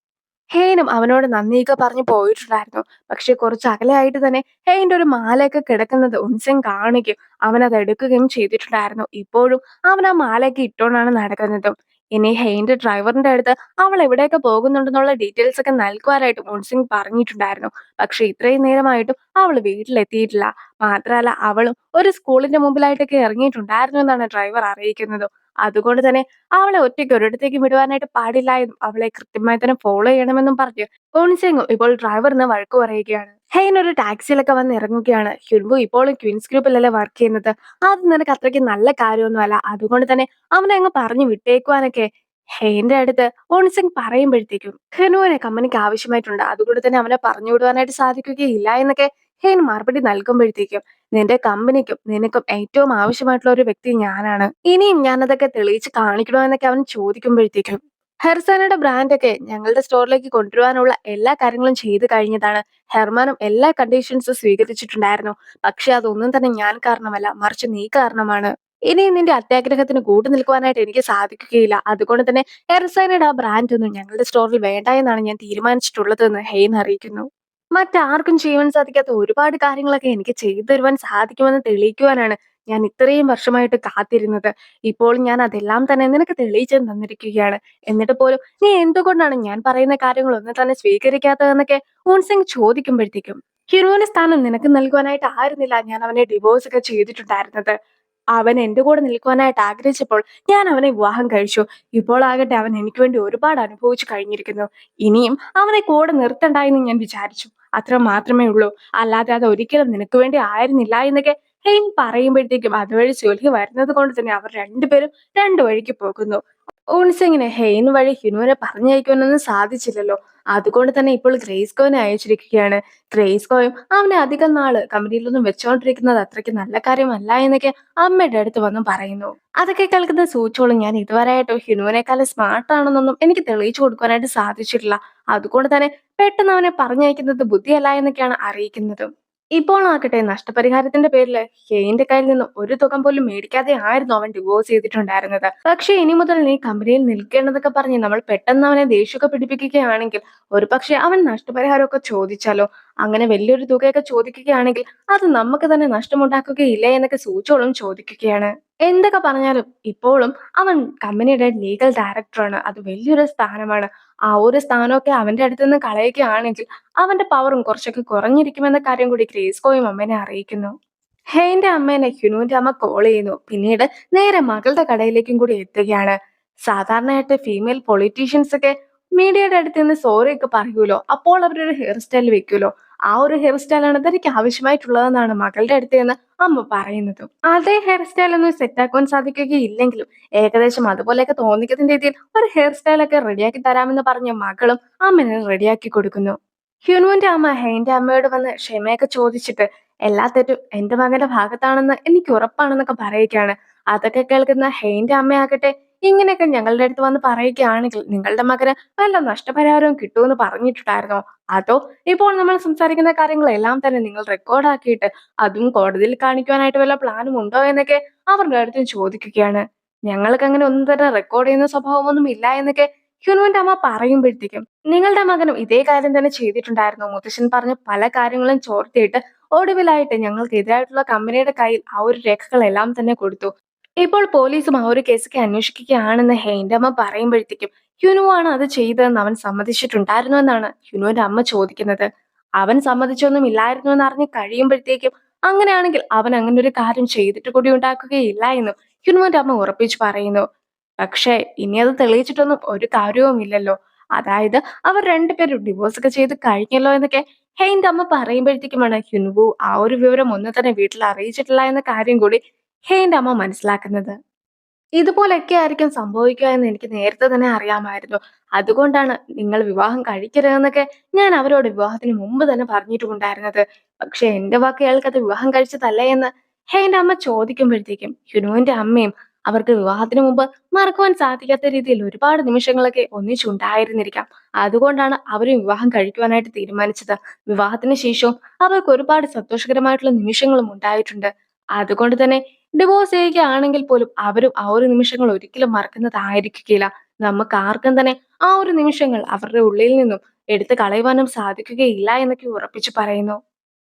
A: ഹെയ്നും അവനോട് നന്ദിയൊക്കെ പറഞ്ഞു പോയിട്ടുണ്ടായിരുന്നു. പക്ഷെ കുറച്ച് അകലെയായിട്ട് തന്നെ ഹെയ്ന്റെ ഒരു മാലയൊക്കെ കിടക്കുന്നത് ഉൻസിങ് കാണുകയും അവൻ അത് എടുക്കുകയും ചെയ്തിട്ടുണ്ടായിരുന്നു. ഇപ്പോഴും അവൻ ആ മാലയൊക്കെ ഇട്ടോണ്ടാണ് നടക്കുന്നതും. ഇനി ഹെയ്ന്റെ ഡ്രൈവറിന്റെ അടുത്ത് അവൾ എവിടെയൊക്കെ പോകുന്നുണ്ടെന്നുള്ള ഡീറ്റെയിൽസ് ഒക്കെ നൽകുവാനായിട്ട് മുൻസിങ് പറഞ്ഞിട്ടുണ്ടായിരുന്നു. പക്ഷെ ഇത്രയും നേരമായിട്ടും അവൾ വീട്ടിലെത്തിയിട്ടില്ല. മാത്രമല്ല അവളും ഒരു സ്കൂളിന്റെ മുമ്പിലായിട്ടൊക്കെ ഇറങ്ങിയിട്ടുണ്ടായിരുന്നു എന്നാണ് ഡ്രൈവർ അറിയിക്കുന്നത്. അതുകൊണ്ട് തന്നെ അവളെ ഒറ്റയ്ക്ക് ഒരിടത്തേക്ക് വിടുവാനായിട്ട് പാടില്ല എന്നും അവളെ കൃത്യമായി തന്നെ ഫോളോ ചെയ്യണമെന്നും പറഞ്ഞ് ഓൺസെങ്ങും ഇപ്പോൾ ഡ്രൈവറിന് വഴക്ക് പറയുകയാണ്. ഹെയ്ൻ ഒരു ടാക്സിയിലൊക്കെ വന്ന് ഇറങ്ങുകയാണ്. ഹ്യുൻവു ഇപ്പോഴും ക്വീൻസ് ഗ്രൂപ്പിലല്ലേ വർക്ക് ചെയ്യുന്നത്. അത് നിനക്ക് അത്രയ്ക്ക് നല്ല കാര്യമൊന്നും അല്ല. അതുകൊണ്ട് തന്നെ അവനെ അങ്ങ് പറഞ്ഞു വിട്ടേക്കുവാനൊക്കെ ഹെയ്ന്റെ അടുത്ത് ഓൺസിങ് പറയുമ്പോഴത്തേക്കും ഹെനുവിനെ കമ്പനിക്ക് ആവശ്യമായിട്ടുണ്ട്. അതുകൊണ്ട് തന്നെ അവനെ പറഞ്ഞു വിടുവാനായിട്ട് സാധിക്കുകയില്ല എന്നൊക്കെ ഹെയ്ൻ മറുപടി നൽകുമ്പോഴത്തേക്കും നിന്റെ കമ്പനിക്കും നിനക്കും ഏറ്റവും ആവശ്യമായിട്ടുള്ള ഒരു വ്യക്തി ഞാനാണ്. ഇനിയും ഞാനതൊക്കെ തെളിയിച്ച് കാണിക്കണോ എന്നൊക്കെ അവൻ ചോദിക്കുമ്പോഴത്തേക്കും ഹെർസാനയുടെ ബ്രാൻഡൊക്കെ ഞങ്ങളുടെ സ്റ്റോറിലേക്ക് കൊണ്ടുവരാനുള്ള എല്ലാ കാര്യങ്ങളും ചെയ്തു കഴിഞ്ഞതാണ്. ഹെർമാനും എല്ലാ കണ്ടീഷൻസും സ്വീകരിച്ചിട്ടുണ്ടായിരുന്നു. പക്ഷെ അതൊന്നും തന്നെ ഞാൻ കാരണമല്ല, മറിച്ച് നീ കാരണമാണ്. ഇനിയും നിന്റെ അത്യാഗ്രഹത്തിന് കൂട്ടു നിൽക്കുവാനായിട്ട് എനിക്ക് സാധിക്കുകയില്ല. അതുകൊണ്ട് തന്നെ ഹെർസാനയുടെ ആ ബ്രാൻഡ് ഒന്നും ഞങ്ങളുടെ സ്റ്റോറിൽ വേണ്ട എന്നാണ് ഞാൻ തീരുമാനിച്ചിട്ടുള്ളത് എന്ന് ഹെയ്ൻ അറിയിക്കുന്നു. മറ്റാർക്കും ചെയ്യുവാൻ സാധിക്കാത്ത ഒരുപാട് കാര്യങ്ങളൊക്കെ എനിക്ക് ചെയ്തു തരുവാൻ സാധിക്കുമെന്ന് തെളിയിക്കുവാനാണ് ഞാൻ ഇത്രയും വർഷമായിട്ട് കാത്തിരുന്നത്. ഇപ്പോൾ ഞാൻ അതെല്ലാം തന്നെ നിനക്ക് തെളിയിച്ചു തന്നിരിക്കുകയാണ്. എന്നിട്ട് പോലും നീ എന്തുകൊണ്ടാണ് ഞാൻ പറയുന്ന കാര്യങ്ങളൊന്നും തന്നെ സ്വീകരിക്കാത്തതെന്നൊക്കെ ഉൻസിങ് ചോദിക്കുമ്പോഴത്തേക്കും, ഹിനുവിന്റെ സ്ഥാനം നിനക്ക് നൽകുവാനായിട്ട് ആയിരുന്നില്ല ഞാൻ അവനെ ഡിവോഴ്സ് ഒക്കെ ചെയ്തിട്ടുണ്ടായിരുന്നത്. അവൻ എന്റെ കൂടെ നിൽക്കുവാനായിട്ട് ആഗ്രഹിച്ചപ്പോൾ ഞാൻ അവനെ വിവാഹം കഴിച്ചു. ഇപ്പോൾ ആകട്ടെ അവൻ എനിക്ക് വേണ്ടി ഒരുപാട് അനുഭവിച്ചു കഴിഞ്ഞിരിക്കുന്നു. ഇനിയും അവനെ കൂടെ നിർത്തണ്ട എന്ന് ഞാൻ വിചാരിച്ചു. അത്ര മാത്രമേ ഉള്ളൂ. അല്ലാതെ അത് ഒരിക്കലും നിനക്ക് വേണ്ടി ആയിരുന്നില്ല എന്നൊക്കെ ഹെയ്ൻ പറയുമ്പോഴത്തേക്കും അതുവഴി സുൽഹി വരുന്നത് കൊണ്ട് തന്നെ അവർ രണ്ടുപേരും രണ്ടു വഴിക്ക് പോകുന്നു. ഉൺസിങ്ങിന് ഹെയ്ൻ വഴി ഹിനുവിനെ പറഞ്ഞയക്കുവാനൊന്നും സാധിച്ചില്ലല്ലോ. അതുകൊണ്ട് തന്നെ ഇപ്പോൾ ഗ്രേസ്കോനെ അയച്ചിരിക്കുകയാണ്. ഗ്രേസ്കോയും അവനെ അധികം നാള് കമ്പനിയിലൊന്നും വെച്ചോണ്ടിരിക്കുന്നത് അത്രയ്ക്ക് നല്ല കാര്യമല്ല എന്നൊക്കെ അമ്മയുടെ അടുത്ത് വന്നും പറയുന്നു. അതൊക്കെ കേൾക്കുന്ന സൂചോളും, ഞാൻ ഇതുവരെയായിട്ടും ഹിനുവിനേക്കാളും സ്മാർട്ട് ആണെന്നൊന്നും എനിക്ക് തെളിയിച്ചു കൊടുക്കാനായിട്ട് സാധിച്ചിട്ടില്ല. അതുകൊണ്ട് തന്നെ പെട്ടെന്ന് അവനെ പറഞ്ഞയക്കുന്നത് ബുദ്ധിയല്ല എന്നൊക്കെയാണ് അറിയിക്കുന്നത്. ഇപ്പോൾ ആകട്ടെ നഷ്ടപരിഹാരത്തിന്റെ പേരില് ഹെയ്ന്റെ കയ്യിൽ നിന്ന് ഒരു തുക പോലും മേടിക്കാതെ ആയിരുന്നു അവൻ ഡിവോഴ്സ് ചെയ്തിട്ടുണ്ടായിരുന്നത്. പക്ഷെ ഇനി മുതൽ നീ കമ്പനിയിൽ നിൽക്കേണ്ടതൊക്കെ പറഞ്ഞ് നമ്മൾ പെട്ടെന്ന് അവനെ ദേഷ്യമൊക്കെ പിടിപ്പിക്കുകയാണെങ്കിൽ ഒരുപക്ഷെ അവൻ നഷ്ടപരിഹാരമൊക്കെ ചോദിച്ചാലോ? അങ്ങനെ വലിയൊരു തുകയൊക്കെ ചോദിക്കുകയാണെങ്കിൽ അത് നമുക്ക് തന്നെ നഷ്ടമുണ്ടാക്കുകയില്ലേ എന്നൊക്കെ സൂചോളും ചോദിക്കുകയാണ്. എന്തൊക്കെ പറഞ്ഞാലും ഇപ്പോഴും അവൻ കമ്പനിയുടെ ലീഗൽ ഡയറക്ടറാണ്. അത് വലിയൊരു സ്ഥാനമാണ്. ആ ഒരു സ്ഥാനമൊക്കെ അവന്റെ അടുത്ത് നിന്ന് കളയുകയാണെങ്കിൽ അവന്റെ പവറും കുറച്ചൊക്കെ കുറഞ്ഞിരിക്കുമെന്ന കാര്യം കൂടി ഗ്രേസ്കോയും അമ്മേനെ അറിയിക്കുന്നു. ഹെയ്ന്റെ അമ്മേനെ ഹ്യുനുവിന്റെ അമ്മ കോൾ ചെയ്യുന്നു. പിന്നീട് നേരെ മകളുടെ കടയിലേക്കും കൂടി എത്തുകയാണ്. സാധാരണയായിട്ട് ഫീമെയിൽ പൊളിറ്റീഷ്യൻസ് ഒക്കെ മീഡിയയുടെ അടുത്ത് നിന്ന് സോറി ഒക്കെ പറയൂലോ, അപ്പോൾ അവരൊരു ഹെയർ സ്റ്റൈൽ വെക്കൂലോ. ആ ഒരു ഹെയർ സ്റ്റൈലാണ് തനിക്ക് ആവശ്യമായിട്ടുള്ളതെന്നാണ് മകളുടെ അടുത്ത് നിന്ന് അമ്മ പറയുന്നത്. അതേ ഹെയർ സ്റ്റൈൽ ഒന്നും സെറ്റ് ആക്കുവാൻ സാധിക്കുകയില്ലെങ്കിലും ഏകദേശം അതുപോലെയൊക്കെ തോന്നിക്കുന്ന രീതിയിൽ ഒരു ഹെയർ സ്റ്റൈൽ ഒക്കെ റെഡിയാക്കി തരാമെന്ന് പറഞ്ഞ മകളും അമ്മനെ റെഡിയാക്കി കൊടുക്കുന്നു. ഹ്യുനുവിന്റെ അമ്മ ഹെയ്ന്റെ അമ്മയോട് വന്ന് ക്ഷമയൊക്കെ ചോദിച്ചിട്ട് എല്ലാ തെറ്റും എന്റെ മകന്റെ ഭാഗത്താണെന്ന് എനിക്ക് ഉറപ്പാണെന്നൊക്കെ പറയുകയാണ്. അതൊക്കെ കേൾക്കുന്ന ഹെയ്ന്റെ അമ്മയാകട്ടെ, ഇങ്ങനെയൊക്കെ ഞങ്ങളുടെ അടുത്ത് വന്ന് പറയുകയാണെങ്കിൽ നിങ്ങളുടെ മകന് വല്ല നഷ്ടപരിഹാരവും കിട്ടുമെന്ന് പറഞ്ഞിട്ടുണ്ടായിരുന്നോ? അതോ ഇപ്പോൾ നമ്മൾ സംസാരിക്കുന്ന കാര്യങ്ങളെല്ലാം തന്നെ നിങ്ങൾ റെക്കോർഡാക്കിയിട്ട് അതും കോടതിയിൽ കാണിക്കുവാനായിട്ട് വല്ല പ്ലാനും ഉണ്ടോ എന്നൊക്കെ അവരുടെ അടുത്ത് ചോദിക്കുകയാണ്. ഞങ്ങൾക്ക് അങ്ങനെ ഒന്നും തന്നെ റെക്കോർഡ് ചെയ്യുന്ന സ്വഭാവമൊന്നും ഇല്ല എന്നൊക്കെ ഹ്യുനുവിന്റെ അമ്മ പറയുമ്പോഴത്തേക്കും, നിങ്ങളുടെ മകനും ഇതേ കാര്യം തന്നെ ചെയ്തിട്ടുണ്ടായിരുന്നു. മുത്തശ്ശൻ പറഞ്ഞ പല കാര്യങ്ങളും ചോർത്തിയിട്ട് ഒടുവിലായിട്ട് ഞങ്ങൾക്ക് എതിരായിട്ടുള്ള കമ്പനിയുടെ കയ്യിൽ ആ ഒരു രേഖകളെല്ലാം തന്നെ കൊടുത്തു. ഇപ്പോൾ പോലീസും ആ ഒരു കേസൊക്കെ അന്വേഷിക്കുകയാണെന്ന് ഹെയ്ന്റെ അമ്മ പറയുമ്പോഴത്തേക്കും, ഹ്യുനു ആണ് അത് ചെയ്തതെന്ന് അവൻ സമ്മതിച്ചിട്ടുണ്ടായിരുന്നു എന്നാണ് ഹ്യുനുവിന്റെ അമ്മ ചോദിക്കുന്നത്. അവൻ സമ്മതിച്ചൊന്നും ഇല്ലായിരുന്നു എന്ന് അറിഞ്ഞ് കഴിയുമ്പോഴത്തേക്കും, അങ്ങനെയാണെങ്കിൽ അവൻ അങ്ങനെ ഒരു കാര്യം ചെയ്തിട്ട് കൂടി ഉണ്ടാക്കുകയില്ല എന്നും ഹ്യുനുവിന്റെ അമ്മ ഉറപ്പിച്ചു പറയുന്നു. പക്ഷേ ഇനി അത് തെളിയിച്ചിട്ടൊന്നും ഒരു കാര്യവും ഇല്ലല്ലോ. അതായത് അവർ രണ്ടുപേരും ഡിവോഴ്സ് ഒക്കെ ചെയ്ത് കഴിഞ്ഞല്ലോ എന്നൊക്കെ ഹെയ്ന്റെ അമ്മ പറയുമ്പോഴത്തേക്കുമാണ് ഹ്യുൻവു ആ ഒരു വിവരം ഒന്നും തന്നെ വീട്ടിൽ അറിയിച്ചിട്ടില്ല എന്ന കാര്യം കൂടി ഹെയ്ന്റെ അമ്മ മനസ്സിലാക്കുന്നത്. ഇതുപോലൊക്കെ ആയിരിക്കും സംഭവിക്കുക എന്ന് എനിക്ക് നേരത്തെ തന്നെ അറിയാമായിരുന്നു. അതുകൊണ്ടാണ് നിങ്ങൾ വിവാഹം കഴിക്കരുതെന്നൊക്കെ ഞാൻ അവരോട് വിവാഹത്തിന് മുമ്പ് തന്നെ പറഞ്ഞിട്ടുമുണ്ടായിരുന്നത്. പക്ഷെ എന്റെ വാക്ക് കേൾക്കാതെ വിവാഹം കഴിച്ചതല്ലേ എന്ന് ഹെയ്ന്റെ അമ്മ ചോദിക്കുമ്പോഴത്തേക്കും, ഹ്യുനുവിന്റെ അമ്മയും അവർക്ക് വിവാഹത്തിന് മുമ്പ് മറക്കുവാൻ സാധിക്കാത്ത രീതിയിൽ ഒരുപാട് നിമിഷങ്ങളൊക്കെ ഒന്നിച്ചുണ്ടായിരുന്നിരിക്കാം. അതുകൊണ്ടാണ് അവരും വിവാഹം കഴിക്കുവാനായിട്ട് തീരുമാനിച്ചത്. വിവാഹത്തിന് ശേഷവും അവർക്ക് ഒരുപാട് സന്തോഷകരമായിട്ടുള്ള നിമിഷങ്ങളും ഉണ്ടായിട്ടുണ്ട്. അതുകൊണ്ട് തന്നെ ഡിവോഴ്സ് ചെയ്യുകയാണെങ്കിൽ പോലും അവരും ആ ഒരു നിമിഷങ്ങൾ ഒരിക്കലും മറക്കുന്നതായിരിക്കുകയില്ല. നമുക്ക് ആർക്കും തന്നെ ആ ഒരു നിമിഷങ്ങൾ അവരുടെ ഉള്ളിൽ നിന്നും എടുത്തു കളയുവാനും സാധിക്കുകയില്ല എന്നൊക്കെ ഉറപ്പിച്ചു പറയുന്നു.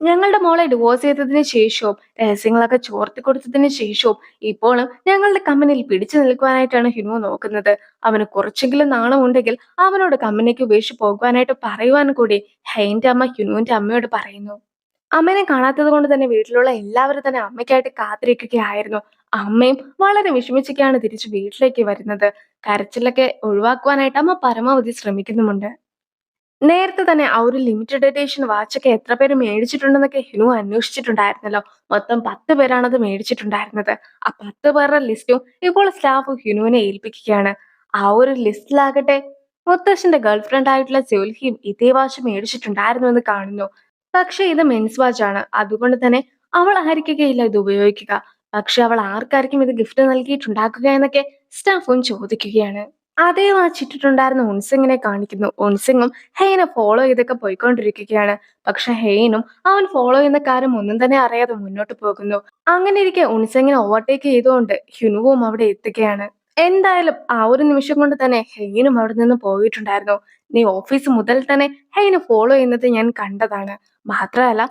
A: ഞങ്ങളുടെ മോളെ ഡിവോഴ്സ് ചെയ്തതിന് ശേഷവും രഹസ്യങ്ങളൊക്കെ ചോർത്തി കൊടുത്തതിന് ശേഷവും ഇപ്പോഴും ഞങ്ങളുടെ കമ്പനിയിൽ പിടിച്ചു നിൽക്കുവാനായിട്ടാണ് ഹിനു നോക്കുന്നത്. അവന് കുറച്ചെങ്കിലും നാണമുണ്ടെങ്കിൽ അവനോട് കമ്പനിക്ക് ഉപേക്ഷിച്ച് പോകുവാനായിട്ട് പറയുവാൻ കൂടി ഹെയ്ന്റെ അമ്മ ഹിനുവിന്റെ അമ്മയോട് പറയുന്നു. അമ്മേനെ കാണാത്തത് കൊണ്ട് തന്നെ വീട്ടിലുള്ള എല്ലാവരും തന്നെ അമ്മയ്ക്കായിട്ട് കാത്തിരിക്കുകയായിരുന്നു. അമ്മയും വളരെ വിഷമിച്ചൊക്കെയാണ് തിരിച്ച് വീട്ടിലേക്ക് വരുന്നത്. കരച്ചിലൊക്കെ ഒഴിവാക്കുവാനായിട്ട് അമ്മ പരമാവധി ശ്രമിക്കുന്നുമുണ്ട്. നേരത്തെ തന്നെ ആ ഒരു ലിമിറ്റഡ് എഡിഷൻ വാച്ചൊക്കെ എത്ര പേര് മേടിച്ചിട്ടുണ്ടെന്നൊക്കെ ഹിനു അന്വേഷിച്ചിട്ടുണ്ടായിരുന്നല്ലോ. മൊത്തം 10 പേരാണത് മേടിച്ചിട്ടുണ്ടായിരുന്നത്. ആ 10 പേരുടെ ലിസ്റ്റും ഇപ്പോൾ സ്റ്റാഫ് ഹിനുവിനെ ഏൽപ്പിക്കുകയാണ്. ആ ഒരു ലിസ്റ്റിലാകട്ടെ മുത്തശ്ശന്റെ ഗേൾഫ്രണ്ട് ആയിട്ടുള്ള സുൽഹിയും ഇതേ വാച്ച് മേടിച്ചിട്ടുണ്ടായിരുന്നു എന്ന് കാണുന്നു. പക്ഷെ ഇത് മെൻസ് വാച്ച് ആണ്. അതുകൊണ്ട് തന്നെ അവൾ ആയിരിക്കുകയില്ല ഇത് ഉപയോഗിക്കുക. പക്ഷെ അവൾ ആർക്കായിരിക്കും ഇത് ഗിഫ്റ്റ് നൽകിയിട്ടുണ്ടാക്കുക എന്നൊക്കെ സ്റ്റാഫും ചോദിക്കുകയാണ്. അതേ വാച്ച് ഇട്ടിട്ടുണ്ടായിരുന്ന ഉൻസിങ്ങിനെ കാണിക്കുന്നു. ഉൻസിങ്ങും ഹെയ്നെ ഫോളോ ചെയ്തൊക്കെ പോയിക്കൊണ്ടിരിക്കുകയാണ്. പക്ഷെ ഹെയ്നും അവൻ ഫോളോ ചെയ്യുന്ന കാര്യം ഒന്നും തന്നെ അറിയാതെ മുന്നോട്ട് പോകുന്നു. അങ്ങനെ ഇരിക്കെ ഉൻസിങ്ങിനെ ഓവർടേക്ക് ചെയ്തുകൊണ്ട് ഹ്യുനുവും അവിടെ എത്തുകയാണ്. എന്തായാലും ആ ഒരു നിമിഷം കൊണ്ട് തന്നെ ഹെയ്നും അവിടെ നിന്ന് പോയിട്ടുണ്ടായിരുന്നു. നീ ഓഫീസ് മുതൽ തന്നെ ഹെയ്നെ ഫോളോ ചെയ്യുന്നത് ഞാൻ കണ്ടതാണ്. മാത്രമല്ല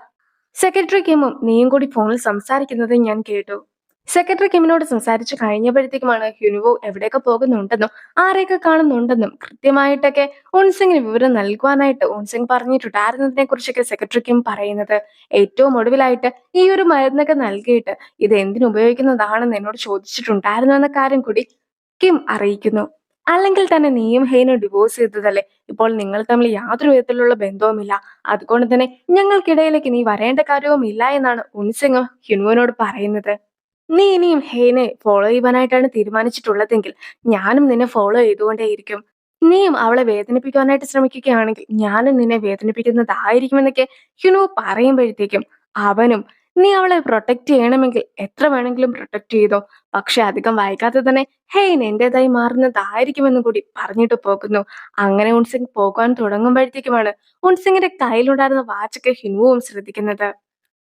A: സെക്രട്ടറി കിമും നീയും കൂടി ഫോണിൽ സംസാരിക്കുന്നത് ഞാൻ കേട്ടു. സെക്രട്ടറി കിമ്മിനോട് സംസാരിച്ചു കഴിഞ്ഞപ്പോഴത്തേക്കുമാണ് ഹ്യുനുവോ എവിടെയൊക്കെ പോകുന്നുണ്ടെന്നും ആരെയൊക്കെ കാണുന്നുണ്ടെന്നും കൃത്യമായിട്ടൊക്കെ ഉൺസിങ്ങിന് വിവരം നൽകുവാനായിട്ട് ഉൺസിങ് പറഞ്ഞിട്ടുണ്ടായിരുന്നതിനെ കുറിച്ചൊക്കെ സെക്രട്ടറി കിം പറയുന്നത്. ഏറ്റവും ഒടുവിലായിട്ട് ഈ ഒരു മരുന്നൊക്കെ നൽകിയിട്ട് ഇത് എന്തിനു ഉപയോഗിക്കുന്നതാണെന്ന് എന്നോട് ചോദിച്ചിട്ടുണ്ടായിരുന്നു എന്ന കാര്യം കൂടി കിം അറിയിക്കുന്നു. അല്ലെങ്കിൽ തന്നെ നീയും ഹെയ്നും ഡിവോഴ്സ് ചെയ്തതല്ലേ, ഇപ്പോൾ നിങ്ങൾ തമ്മിൽ യാതൊരു വിധത്തിലുള്ള ബന്ധവുമില്ല, അതുകൊണ്ട് തന്നെ ഞങ്ങൾക്കിടയിലേക്ക് നീ വരേണ്ട കാര്യവും ഇല്ല എന്നാണ് ഉൺസിങ് ഹ്യുനുവിനോട് പറയുന്നത്. നീ ഇനിയും ഹേനെ ഫോളോ ചെയ്യുവാനായിട്ടാണ് തീരുമാനിച്ചിട്ടുള്ളതെങ്കിൽ ഞാനും നിന്നെ ഫോളോ ചെയ്തുകൊണ്ടേയിരിക്കും. നീയും അവളെ വേദനിപ്പിക്കാനായിട്ട് ശ്രമിക്കുകയാണെങ്കിൽ ഞാനും നിന്നെ വേദനിപ്പിക്കുന്നതായിരിക്കുമെന്നൊക്കെ ഹ്യുനു പറയുമ്പോഴത്തേക്കും അവനും നീ അവളെ പ്രൊട്ടക്ട് ചെയ്യണമെങ്കിൽ എത്ര വേണമെങ്കിലും പ്രൊട്ടക്ട് ചെയ്തോ, പക്ഷെ അധികം വൈകാതെ തന്നെ ഹെയ്ൻ എന്റേതായി മാറുന്നതായിരിക്കുമെന്നും കൂടി പറഞ്ഞിട്ട് പോകുന്നു. അങ്ങനെ ഉൺസിംഗ് പോകാൻ തുടങ്ങുമ്പോഴത്തേക്കുമാണ് ഉൺസിംഗിന്റെ കയ്യിലുണ്ടായിരുന്ന വാച്ചൊക്കെ ഹിനുവും ശ്രദ്ധിക്കുന്നത്.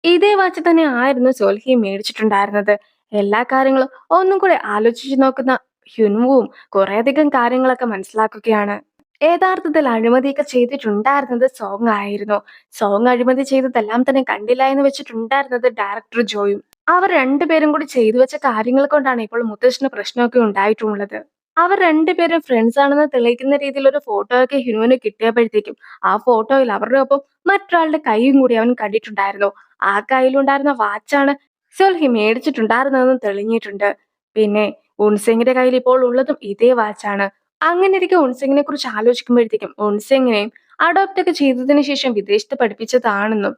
A: ഇതേ വാച്ച് തന്നെ ആയിരുന്നു സോൽഹി മേടിച്ചിട്ടുണ്ടായിരുന്നത്. എല്ലാ കാര്യങ്ങളും ഒന്നും കൂടെ ആലോചിച്ചു നോക്കുന്ന ഹ്യുൻവുവും കുറേയധികം കാര്യങ്ങളൊക്കെ മനസ്സിലാക്കുകയാണ്. യഥാർത്ഥത്തിൽ അഴിമതിയൊക്കെ ചെയ്തിട്ടുണ്ടായിരുന്നത് സോങ് ആയിരുന്നു. സോങ് അഴിമതി ചെയ്തതെല്ലാം തന്നെ കണ്ടില്ല എന്ന് വെച്ചിട്ടുണ്ടായിരുന്നത് ഡയറക്ടർ ജോയും. അവർ രണ്ടുപേരും കൂടി ചെയ്തു വെച്ച കാര്യങ്ങൾ കൊണ്ടാണ് ഇപ്പോൾ മുത്തശ്ശന് പ്രശ്നമൊക്കെ ഉണ്ടായിട്ടുള്ളത്. അവർ രണ്ടുപേരും ഫ്രണ്ട്സ് ആണെന്ന് തെളിയിക്കുന്ന രീതിയിൽ ഒരു ഫോട്ടോ ഒക്കെ ഹിനുവിന് കിട്ടിയപ്പോഴത്തേക്കും ആ ഫോട്ടോയിൽ അവരുടെ ഒപ്പം മറ്റൊരാളുടെ കൈയും കൂടി അവൻ കണ്ടിട്ടുണ്ടായിരുന്നു. ആ കയ്യിലുണ്ടായിരുന്ന വാച്ചാണ് സൊൽഹി മേടിച്ചിട്ടുണ്ടായിരുന്നതെന്ന് തെളിഞ്ഞിട്ടുണ്ട്. പിന്നെ ഉൺസിങ്ങിന്റെ കയ്യിൽ ഇപ്പോൾ ഉള്ളതും ഇതേ വാച്ചാണ്. അങ്ങനെ ഇരിക്കെ ഉൺസിങ്ങിനെ കുറിച്ച് ആലോചിക്കുമ്പോഴത്തേക്കും ഉൺസിങ്ങിനെയും അഡോപ്റ്റ് ഒക്കെ ചെയ്തതിനു ശേഷം വിദേശത്ത് പഠിപ്പിച്ചതാണെന്നും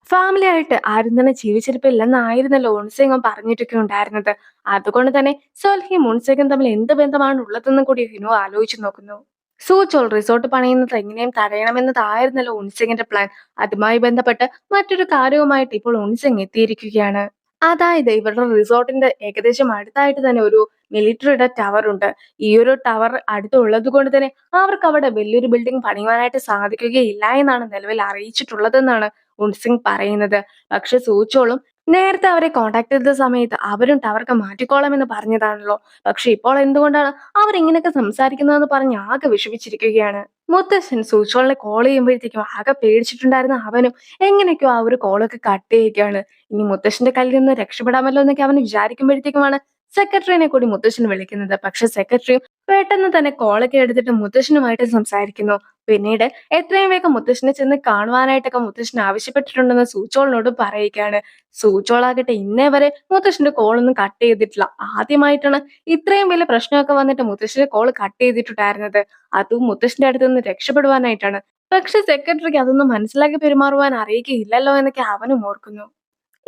A: ഫാമിലി ആയിട്ട് ആരും തന്നെ ജീവിച്ചിരിപ്പില്ലെന്നായിരുന്നല്ലോ ഉൺസിങ്ങും പറഞ്ഞിട്ടൊക്കെ ഉണ്ടായിരുന്നത്. അതുകൊണ്ട് തന്നെ സൊൽഹിയും ഉൺസിങ്ങും തമ്മിൽ എന്ത് ബന്ധമാണ് ഉള്ളതെന്നും കൂടി ഹിനു ആലോചിച്ചു നോക്കുന്നു. സൂചോൾ റിസോർട്ട് പണിയുന്നത് എങ്ങനെയും തടയണമെന്നതായിരുന്നല്ലോ ഉൺസിങ്ങിന്റെ പ്ലാൻ. അതുമായി ബന്ധപ്പെട്ട് മറ്റൊരു കാര്യവുമായിട്ട് ഇപ്പോൾ ഉൺസിങ് എത്തിയിരിക്കുകയാണ്. അതായത് ഇവരുടെ റിസോർട്ടിന്റെ ഏകദേശം അടുത്തായിട്ട് തന്നെ ഒരു മിലിറ്ററിയുടെ ടവർ ഉണ്ട്. ഈ ഒരു ടവർ അടുത്തുള്ളത് കൊണ്ട് തന്നെ അവർക്ക് അവിടെ വലിയൊരു ബിൽഡിംഗ് പണിയുവാനായിട്ട് സാധിക്കുകയില്ല എന്നാണ് നിലവിൽ അറിയിച്ചിട്ടുള്ളതെന്നാണ് ഉൺസിങ് പറയുന്നത്. പക്ഷെ സൂചോളും നേരത്തെ അവരെ കോണ്ടാക്ട് ചെയ്ത സമയത്ത് അവരും ടവർക്ക് മാറ്റിക്കോളാം എന്ന് പറഞ്ഞതാണല്ലോ. പക്ഷെ ഇപ്പോൾ എന്തുകൊണ്ടാണ് അവരിങ്ങനെയൊക്കെ സംസാരിക്കുന്നതെന്ന് പറഞ്ഞ് ആകെ വിഷമിച്ചിരിക്കുകയാണ്. മുത്തശ്ശൻ സൂചോളിനെ കോൾ ചെയ്യുമ്പോഴത്തേക്കും ആകെ പേടിച്ചിട്ടുണ്ടായിരുന്ന അവനും എങ്ങനെയൊക്കെയോ ആ ഒരു കോളൊക്കെ കട്ട് ചെയ്യുകയാണ്. ഇനി മുത്തശ്ശന്റെ കയ്യിൽ നിന്ന് രക്ഷപ്പെടാമല്ലോ എന്നൊക്കെ അവൻ വിചാരിക്കുമ്പോഴത്തേക്കുമാണ് സെക്രട്ടറിനെ കൂടി മുത്തശ്ശൻ വിളിക്കുന്നത്. പക്ഷെ സെക്രട്ടറിയും പെട്ടെന്ന് തന്നെ കോളൊക്കെ എടുത്തിട്ട് മുത്തശ്ശനുമായിട്ട് സംസാരിക്കുന്നു. പിന്നീട് എത്രയും വേഗം മുത്തശ്ശനെ ചെന്ന് കാണുവാനായിട്ടൊക്കെ മുത്തശ്ശൻ ആവശ്യപ്പെട്ടിട്ടുണ്ടെന്ന് സൂചോളിനോട് പറയുകയാണ്. സൂചോളാകട്ടെ ഇന്നേ വരെ മുത്തശ്ശന്റെ കോളൊന്നും കട്ട് ചെയ്തിട്ടില്ല. ആദ്യമായിട്ടാണ് ഇത്രയും വലിയ പ്രശ്നമൊക്കെ വന്നിട്ട് മുത്തശ്ശന്റെ കോൾ കട്ട് ചെയ്തിട്ടുണ്ടായിരുന്നത്. അതും മുത്തശ്ശന്റെ അടുത്ത് നിന്ന് രക്ഷപ്പെടുവാനായിട്ടാണ്. പക്ഷെ സെക്രട്ടറിക്ക് അതൊന്നും മനസ്സിലാക്കി പെരുമാറുവാൻ അറിയുകയില്ലല്ലോ എന്നൊക്കെ അവനും ഓർക്കുന്നു.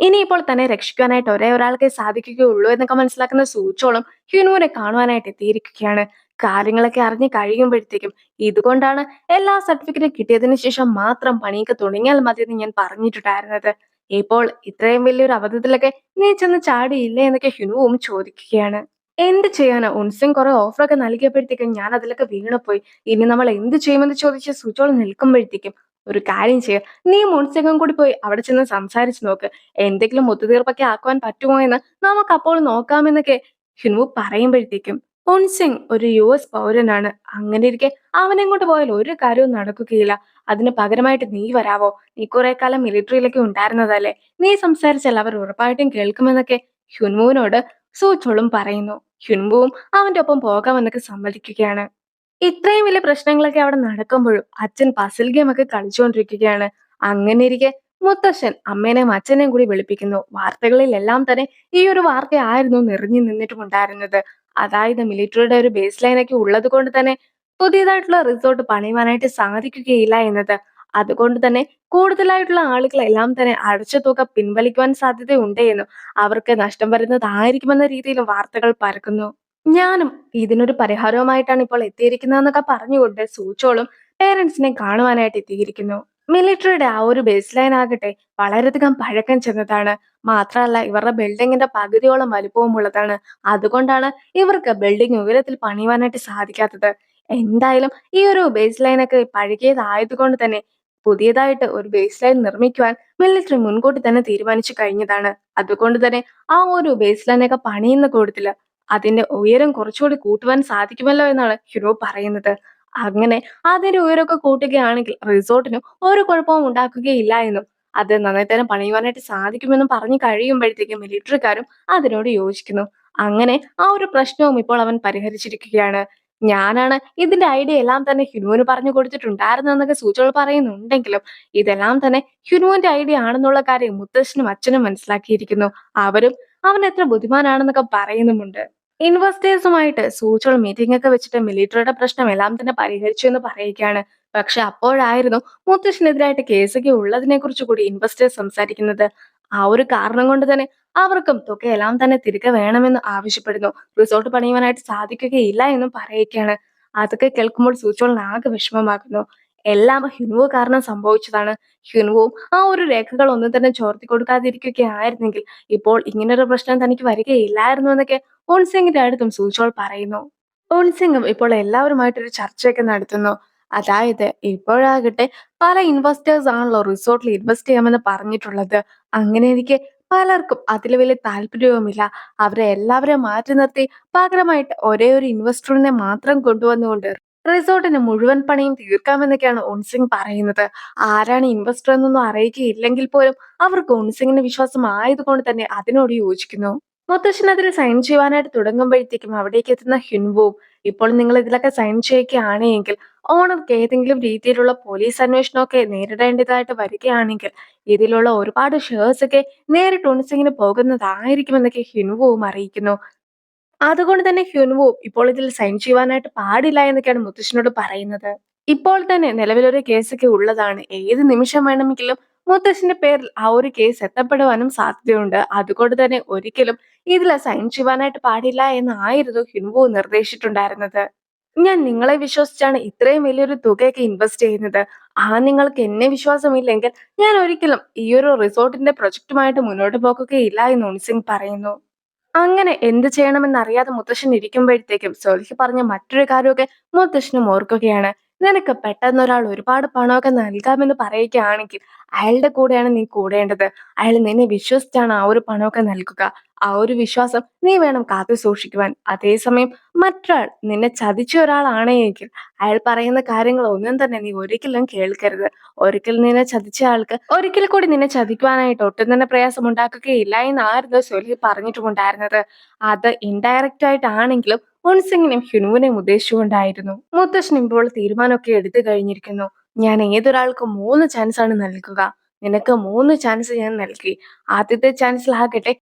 A: ഇനിയിപ്പോൾ തന്നെ രക്ഷിക്കാനായിട്ട് ഒരേ ഒരാൾക്കേ സാധിക്കുകയുള്ളൂ എന്നൊക്കെ മനസ്സിലാക്കുന്ന സൂചോളും ഹ്യുനുവിനെ കാണുവാനായിട്ട് എത്തിയിരിക്കുകയാണ്. കാര്യങ്ങളൊക്കെ അറിഞ്ഞ് കഴിയുമ്പോഴത്തേക്കും ഇതുകൊണ്ടാണ് എല്ലാ സർട്ടിഫിക്കറ്റും കിട്ടിയതിനു ശേഷം മാത്രം പണിയൊക്കെ തുടങ്ങിയാൽ മതി എന്ന് ഞാൻ പറഞ്ഞിട്ടുണ്ടായിരുന്നത്. ഇപ്പോൾ ഇത്രയും വലിയൊരു അബദ്ധത്തിലൊക്കെ നീ ചെന്ന് ചാടിയില്ലേ എന്നൊക്കെ ഹ്യുനുവും ചോദിക്കുകയാണ്. എന്ത് ചെയ്യാനാ, ഉൻസിങ് കുറെ ഓഫറൊക്കെ നൽകിയപ്പോഴത്തേക്കും ഞാൻ അതിലൊക്കെ വീണുപോയി. ഇനി നമ്മൾ എന്ത് ചെയ്യുമെന്ന് ചോദിച്ച് സുജോൾ നിൽക്കുമ്പോഴത്തേക്കും ഒരു കാര്യം ചെയ്യാം, നീ മുൻസിങ്ങും കൂടി പോയി അവിടെ ചെന്ന് സംസാരിച്ചു നോക്ക്. എന്തെങ്കിലും ഒത്തുതീർപ്പൊക്കെ ആക്കുവാൻ പറ്റുമോ എന്ന് നമുക്ക് അപ്പോൾ നോക്കാമെന്നൊക്കെ ഹിൻവു പറയുമ്പോഴത്തേക്കും മുൻസിങ് ഒരു US പൗരനാണ്. അങ്ങനെ ഇരിക്കെ അവനെങ്ങോട്ട് പോയാൽ ഒരു കാര്യവും നടക്കുകയില്ല. അതിന് പകരമായിട്ട് നീ വരാവോ? നീ കുറെ കാലം മിലിറ്ററിയിലൊക്കെ ഉണ്ടായിരുന്നതല്ലേ, നീ സംസാരിച്ചാൽ അവർ ഉറപ്പായിട്ടും കേൾക്കുമെന്നൊക്കെ ഹ്യുൻവുവിനോട് സൂചോളും പറയുന്നു. ഹ്യുൻവുവും അവന്റെ ഒപ്പം പോകാമെന്നൊക്കെ സമ്മതിക്കുകയാണ്. ഇത്രയും വലിയ പ്രശ്നങ്ങളൊക്കെ അവിടെ നടക്കുമ്പോഴും അച്ഛൻ പസിൽ ഗെയിം ഒക്കെ കളിച്ചുകൊണ്ടിരിക്കുകയാണ്. അങ്ങനെ ഇരിക്കെ മുത്തശ്ശൻ അമ്മേനെയും അച്ഛനെയും കൂടി വിളിപ്പിക്കുന്നു. വാർത്തകളിലെല്ലാം തന്നെ ഈ ഒരു വാർത്തയായിരുന്നു നിറഞ്ഞു നിന്നിട്ടുമുണ്ടായിരുന്നത്. അതായത് മിലിറ്ററിയുടെ ഒരു ബേസ് ലൈനൊക്കെ ഉള്ളത് കൊണ്ട് തന്നെ പുതിയതായിട്ടുള്ള റിസോർട്ട് പണിയുവാനായിട്ട് സാധിക്കുകയില്ല എന്നത്. അതുകൊണ്ട് തന്നെ കൂടുതലായിട്ടുള്ള ആളുകളെല്ലാം തന്നെ അടച്ച തുക പിൻവലിക്കുവാൻ സാധ്യതയുണ്ട് എന്നും അവർക്ക് നഷ്ടം വരുന്നതായിരിക്കുമെന്ന രീതിയിലും വാർത്തകൾ പരക്കുന്നു. ഞാനും ഇതിനൊരു പരിഹാരവുമായിട്ടാണ് ഇപ്പോൾ എത്തിയിരിക്കുന്നതെന്നൊക്കെ പറഞ്ഞുകൊണ്ട് സൂചോളും പേരൻസിനെ കാണുവാനായിട്ട് എത്തിയിരിക്കുന്നു. മിലിറ്ററിയുടെ ആ ഒരു ബേസ് ലൈൻ ആകട്ടെ വളരെയധികം പഴക്കം ചെന്നതാണ്. മാത്രമല്ല ഇവരുടെ ബിൽഡിങ്ങിന്റെ പകുതിയോളം വലിപ്പവും ഉള്ളതാണ്. അതുകൊണ്ടാണ് ഇവർക്ക് ബിൽഡിംഗ് ഉയരത്തിൽ പണിയുവാനായിട്ട് സാധിക്കാത്തത്. എന്തായാലും ഈ ഒരു ബേസ് ലൈനൊക്കെ പഴകിയതായതുകൊണ്ട് തന്നെ പുതിയതായിട്ട് ഒരു ബേസ് ലൈൻ നിർമ്മിക്കുവാൻ മിലിറ്ററി മുൻകൂട്ടി തന്നെ തീരുമാനിച്ചു കഴിഞ്ഞതാണ്. അതുകൊണ്ട് തന്നെ ആ ഒരു ബേസ് ലൈനൊക്കെ പണിയുന്ന കൂട്ടത്തില് അതിന്റെ ഉയരം കുറച്ചുകൂടി കൂട്ടുവാൻ സാധിക്കുമല്ലോ എന്നാണ് ഹ്യുനോ പറയുന്നത്. അങ്ങനെ അതിന്റെ ഉയരമൊക്കെ കൂട്ടുകയാണെങ്കിൽ റിസോർട്ടിന് ഒരു കുഴപ്പവും ഉണ്ടാക്കുകയില്ല എന്നും അത് നന്നായി തന്നെ പണിയുവാനായിട്ട് സാധിക്കുമെന്നും പറഞ്ഞു കഴിയുമ്പോഴത്തേക്കും മിലിറ്ററിക്കാരും അതിനോട് യോജിക്കുന്നു. അങ്ങനെ ആ ഒരു പ്രശ്നവും ഇപ്പോൾ അവൻ പരിഹരിച്ചിരിക്കുകയാണ്. ഞാനാണ് ഇതിന്റെ ഐഡിയ എല്ലാം തന്നെ ഹിനുവിന് പറഞ്ഞു കൊടുത്തിട്ടുണ്ടായിരുന്നെന്നൊക്കെ സൂചനകൾ പറയുന്നുണ്ടെങ്കിലും ഇതെല്ലാം തന്നെ ഹിനുവിന്റെ ഐഡിയ ആണെന്നുള്ള കാര്യം മുത്തശ്ശനും അച്ഛനും മനസ്സിലാക്കിയിരിക്കുന്നു. അവരും അവൻ എത്ര ബുദ്ധിമാനാണെന്നൊക്കെ പറയുന്നുമുണ്ട്. ഇൻവെസ്റ്റേഴ്സുമായിട്ട് സൂചൽ മീറ്റിംഗ് ഒക്കെ വെച്ചിട്ട് മിലിറ്ററിയുടെ പ്രശ്നം എല്ലാം തന്നെ പരിഹരിച്ചു എന്ന് പറയുകയാണ്. പക്ഷെ അപ്പോഴായിരുന്നു മുത്തശ്ശനെതിരായിട്ട് കേസൊക്കെ ഉള്ളതിനെ കുറിച്ച് കൂടി ഇൻവെസ്റ്റേഴ്സ് സംസാരിക്കുന്നത്. ആ ഒരു കാരണം കൊണ്ട് തന്നെ അവർക്കും തുകയെല്ലാം തന്നെ തിരികെ വേണമെന്ന് ആവശ്യപ്പെടുന്നു. റിസോർട്ട് പണിയുവാനായിട്ട് സാധിക്കുകയില്ല എന്നും പറയുകയാണ്. അതൊക്കെ കേൾക്കുമ്പോൾ സൂചോളിന് ആകെ വിഷമമാകുന്നു. എല്ലാം ഹ്യുനുവോ കാരണം സംഭവിച്ചതാണ്. ഹ്യുനുവും ആ ഒരു രേഖകൾ ഒന്നും തന്നെ ചോർത്തി കൊടുക്കാതിരിക്കുകയായിരുന്നെങ്കിൽ ഇപ്പോൾ ഇങ്ങനൊരു പ്രശ്നം തനിക്ക് വരികയില്ലായിരുന്നു എന്നൊക്കെ ഓൺസിംഗിന്റെ അടുത്തും സൂചോൾ പറയുന്നു. ഓൺസിംഗും ഇപ്പോൾ എല്ലാവരുമായിട്ടൊരു ചർച്ചയൊക്കെ നടത്തുന്നു. അതായത് ഇപ്പോഴാകട്ടെ പല ഇൻവെസ്റ്റേഴ്സ് ആണല്ലോ റിസോർട്ടിൽ ഇൻവെസ്റ്റ് ചെയ്യാമെന്ന് പറഞ്ഞിട്ടുള്ളത്. അങ്ങനെയിരിക്കെ പലർക്കും അതിൽ വലിയ താല്പര്യവുമില്ല. അവരെ എല്ലാവരെയും മാറ്റി നിർത്തി പകരമായിട്ട് ഒരേ ഒരു ഇൻവെസ്റ്ററിനെ മാത്രം കൊണ്ടുവന്നുകൊണ്ട് റിസോർട്ടിന് മുഴുവൻ പണിയും തീർക്കാമെന്നൊക്കെയാണ് ഓൺസിംഗ് പറയുന്നത്. ആരാണ് ഇൻവെസ്റ്റർ എന്നൊന്നും അറിയിക്കുകയില്ലെങ്കിൽ പോലും അവർക്ക് ഓൺസിംഗിന് വിശ്വാസം ആയതുകൊണ്ട് തന്നെ അതിനോട് യോജിക്കുന്നു. മുത്തശ്ശൻ അതിൽ സൈൻ ചെയ്യുവാനായിട്ട് തുടങ്ങുമ്പോഴത്തേക്കും അവിടേക്ക് എത്തുന്ന ഹിൻവുവും ഇപ്പോൾ നിങ്ങൾ ഇതിലൊക്കെ സൈൻ ചെയ്യുകയാണ് എങ്കിൽ ഓണർക്ക് ഏതെങ്കിലും രീതിയിലുള്ള പോലീസ് അന്വേഷണമൊക്കെ നേരിടേണ്ടതായിട്ട് വരികയാണെങ്കിൽ ഇതിലുള്ള ഒരുപാട് ഷെയർസ് ഒക്കെ നേരിട്ട് ഉൺസിങ്ങിന് പോകുന്നതായിരിക്കുമെന്നൊക്കെ ഹിൻവുവും അറിയിക്കുന്നു. അതുകൊണ്ട് തന്നെ ഹ്യുൻവുവും ഇപ്പോൾ ഇതിൽ സൈൻ ചെയ്യുവാനായിട്ട് പാടില്ല എന്നൊക്കെയാണ് മുത്തശ്ശനോട് പറയുന്നത്. ഇപ്പോൾ തന്നെ നിലവിലൊരു കേസൊക്കെ ഉള്ളതാണ്. ഏത് നിമിഷം വേണമെങ്കിലും മുത്തശ്ശന്റെ പേരിൽ ആ ഒരു കേസ് എത്തപ്പെടുവാനും സാധ്യതയുണ്ട്. അതുകൊണ്ട് തന്നെ ഒരിക്കലും ഇതിൽ സൈൻ ചെയ്യുവാനായിട്ട് പാടില്ല എന്നായിരുന്നു ഹിൻവു നിർദ്ദേശിച്ചിട്ടുണ്ടായിരുന്നത്. ഞാൻ നിങ്ങളെ വിശ്വസിച്ചാണ് ഇത്രയും വലിയൊരു തുകയൊക്കെ ഇൻവെസ്റ്റ് ചെയ്യുന്നത്. ആ നിങ്ങൾക്ക് എന്നെ വിശ്വാസമില്ലെങ്കിൽ ഞാൻ ഒരിക്കലും ഈ ഒരു റിസോർട്ടിന്റെ പ്രൊജക്ടുമായിട്ട് മുന്നോട്ട് പോകുകയില്ല എന്ന് ഉൺസിംഗ് പറയുന്നു. അങ്ങനെ എന്ത് ചെയ്യണമെന്നറിയാതെ മുത്തശ്ശൻ ഇരിക്കുമ്പോഴത്തേക്കും സോൽഹി പറഞ്ഞ മറ്റൊരു കാര്യമൊക്കെ മുത്തശ്ശനും ഓർക്കുകയാണ്. നിനക്ക് പെട്ടെന്ന് ഒരാൾ ഒരുപാട് പണമൊക്കെ നൽകാമെന്ന് പറയുകയാണെങ്കിൽ അയാളുടെ കൂടെയാണ് നീ കൂടേണ്ടത്. അയാൾ നിന്നെ വിശ്വസിച്ചാണ് ആ ഒരു പണമൊക്കെ നൽകുക. ആ ഒരു വിശ്വാസം നീ വേണം കാത്തു സൂക്ഷിക്കുവാൻ. അതേസമയം മറ്റൊരാൾ നിന്നെ ചതിച്ച ഒരാളാണെങ്കിൽ അയാൾ പറയുന്ന കാര്യങ്ങൾ ഒന്നും തന്നെ നീ ഒരിക്കലും കേൾക്കരുത്. ഒരിക്കൽ നിന്നെ ചതിച്ച ആൾക്ക് ഒരിക്കൽ കൂടി നിന്നെ ചതിക്കുവാനായിട്ട് ഒട്ടും തന്നെ പ്രയാസം ഉണ്ടാക്കുകയില്ല എന്നായിരുന്നു സൊലി പറഞ്ഞിട്ടുമുണ്ടായിരുന്നത്. അത് ഇൻഡയറക്റ്റ് ആയിട്ടാണെങ്കിലും ഉൺസിങ്ങിനും ഹ്യുനുവിനെയും ഉദ്ദേശിച്ചുകൊണ്ടായിരുന്നു. മുത്തശ്ശൻ ഇപ്പോൾ തീരുമാനമൊക്കെ എടുത്തു കഴിഞ്ഞിരിക്കുന്നു. ഞാൻ ഏതൊരാൾക്കും 3 ചാൻസ് ആണ് നൽകുക. നിനക്ക് 3 ചാൻസ് ഞാൻ നൽകി. ആദ്യത്തെ ചാൻസിലാകട്ടെ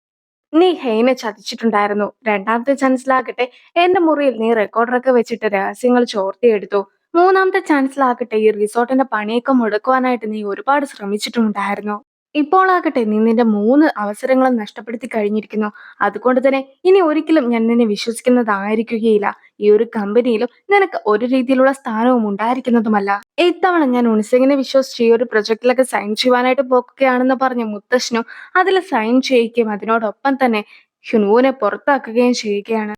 A: നീ ഹെയ്നെ ചതിച്ചിട്ടുണ്ടായിരുന്നു. രണ്ടാമത്തെ ചാൻസിലാകട്ടെ എന്റെ മുറിയിൽ നീ റെക്കോർഡറൊക്കെ വെച്ചിട്ട് രഹസ്യങ്ങൾ ചോർത്തിയെടുത്തു. മൂന്നാമത്തെ ചാൻസിലാകട്ടെ ഈ റിസോർട്ടിന്റെ പണിയൊക്കെ മുടക്കുവാനായിട്ട് നീ ഒരുപാട് ശ്രമിച്ചിട്ടുണ്ടായിരുന്നു. ഇപ്പോളാകട്ടെ നീ നിന്റെ 3 അവസരങ്ങളും നഷ്ടപ്പെടുത്തി കഴിഞ്ഞിരിക്കുന്നു. അതുകൊണ്ട് തന്നെ ഇനി ഒരിക്കലും ഞാൻ നിന്നെ വിശ്വസിക്കുന്നതായിരിക്കുകയില്ല. ഈ ഒരു കമ്പനിയിലും നിനക്ക് ഒരു രീതിയിലുള്ള സ്ഥാനവും ഉണ്ടായിരിക്കുന്നതുമല്ല. ഇത്തവണ ഞാൻ ഉൺസിങ്ങിനെ വിശ്വസിച്ച് ഈ ഒരു പ്രൊജക്ടിലൊക്കെ സൈൻ ചെയ്യുവാനായിട്ട് പോകുകയാണെന്ന് പറഞ്ഞ് മുത്തശ്ശനും അതിൽ സൈൻ ചെയ്യിക്കുകയും അതിനോടൊപ്പം തന്നെ ഹ്യുനുവിനെ പുറത്താക്കുകയും ചെയ്യുകയാണ്.